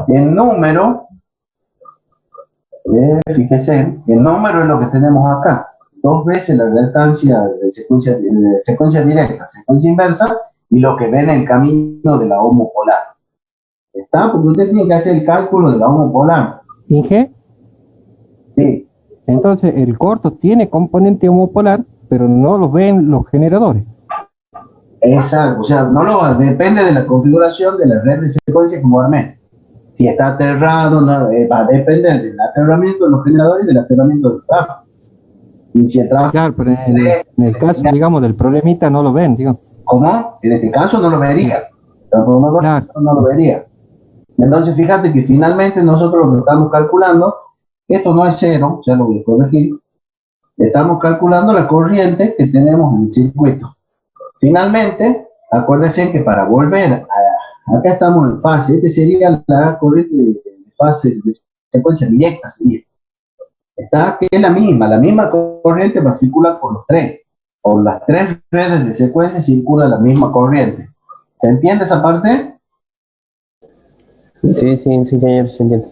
El número, fíjese, el número es lo que tenemos acá. Dos veces la reactancia de secuencia directa, secuencia inversa, y lo que ven en el camino de la homopolar. ¿Está? Porque usted tiene que hacer el cálculo de la homopolar. Inge, Sí, entonces el corto tiene componente homopolar, pero no los ven los generadores. exacto. O sea, depende de la configuración de la red de secuencia como armé. Si está aterrado, va a depender del aterramiento de los generadores y del aterramiento del tráfico. Y si el tráfico... Claro, pero en el caso, digamos, del problemita no lo ven, digo. ¿Cómo? En este caso no lo vería. El transformador Claro. no lo vería. Entonces, fíjate que finalmente nosotros lo que estamos calculando, esto no es cero, ya lo voy a corregir, estamos calculando la corriente que tenemos en el circuito. Finalmente, acuérdense que para volver acá estamos en fase, este sería la corriente de fase de secuencia directa, sería. Está que es la misma corriente va a circular por los tres. Por las tres redes de secuencia circula la misma corriente. ¿Se entiende esa parte? Sí, ingeniero, se entiende.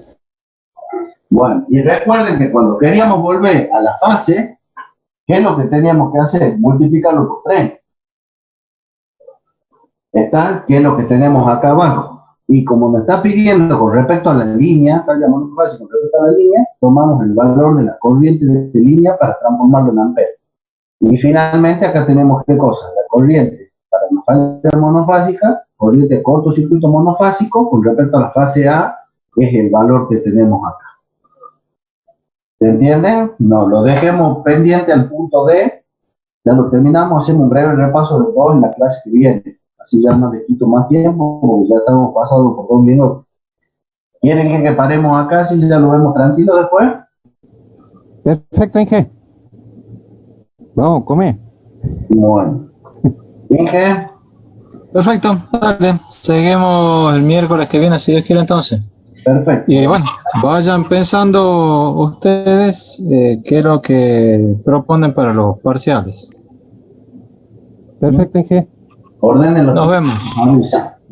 Bueno, y recuerden que cuando queríamos volver a la fase, ¿qué es lo que teníamos que hacer? Multiplicarlo por 3. ¿Está? ¿Qué es lo que tenemos acá abajo? Y como nos está pidiendo con respecto a la línea, con respecto a la línea, tomamos el valor de la corriente de línea para transformarlo en amperes. Y finalmente acá tenemos qué cosa, la corriente para una falla monofásica, corriente de cortocircuito monofásico con respecto a la fase A, que es el valor que tenemos acá. ¿Se entiende? No, lo dejemos pendiente al punto D, ya lo terminamos, hacemos un breve repaso de todo en la clase que viene. Así ya no les quito más tiempo, porque ya estamos pasados por 2 minutos. ¿Quieren que paremos acá si ya lo vemos tranquilo después? Perfecto, Inge. Vamos, come. Bueno. Inge. Perfecto, dale. Seguimos el miércoles que viene, si Dios quiere entonces. Perfecto. Y bueno, vayan pensando ustedes qué es lo que proponen para los parciales. Perfecto, Inge. Ordenen los Nos vemos. avisa.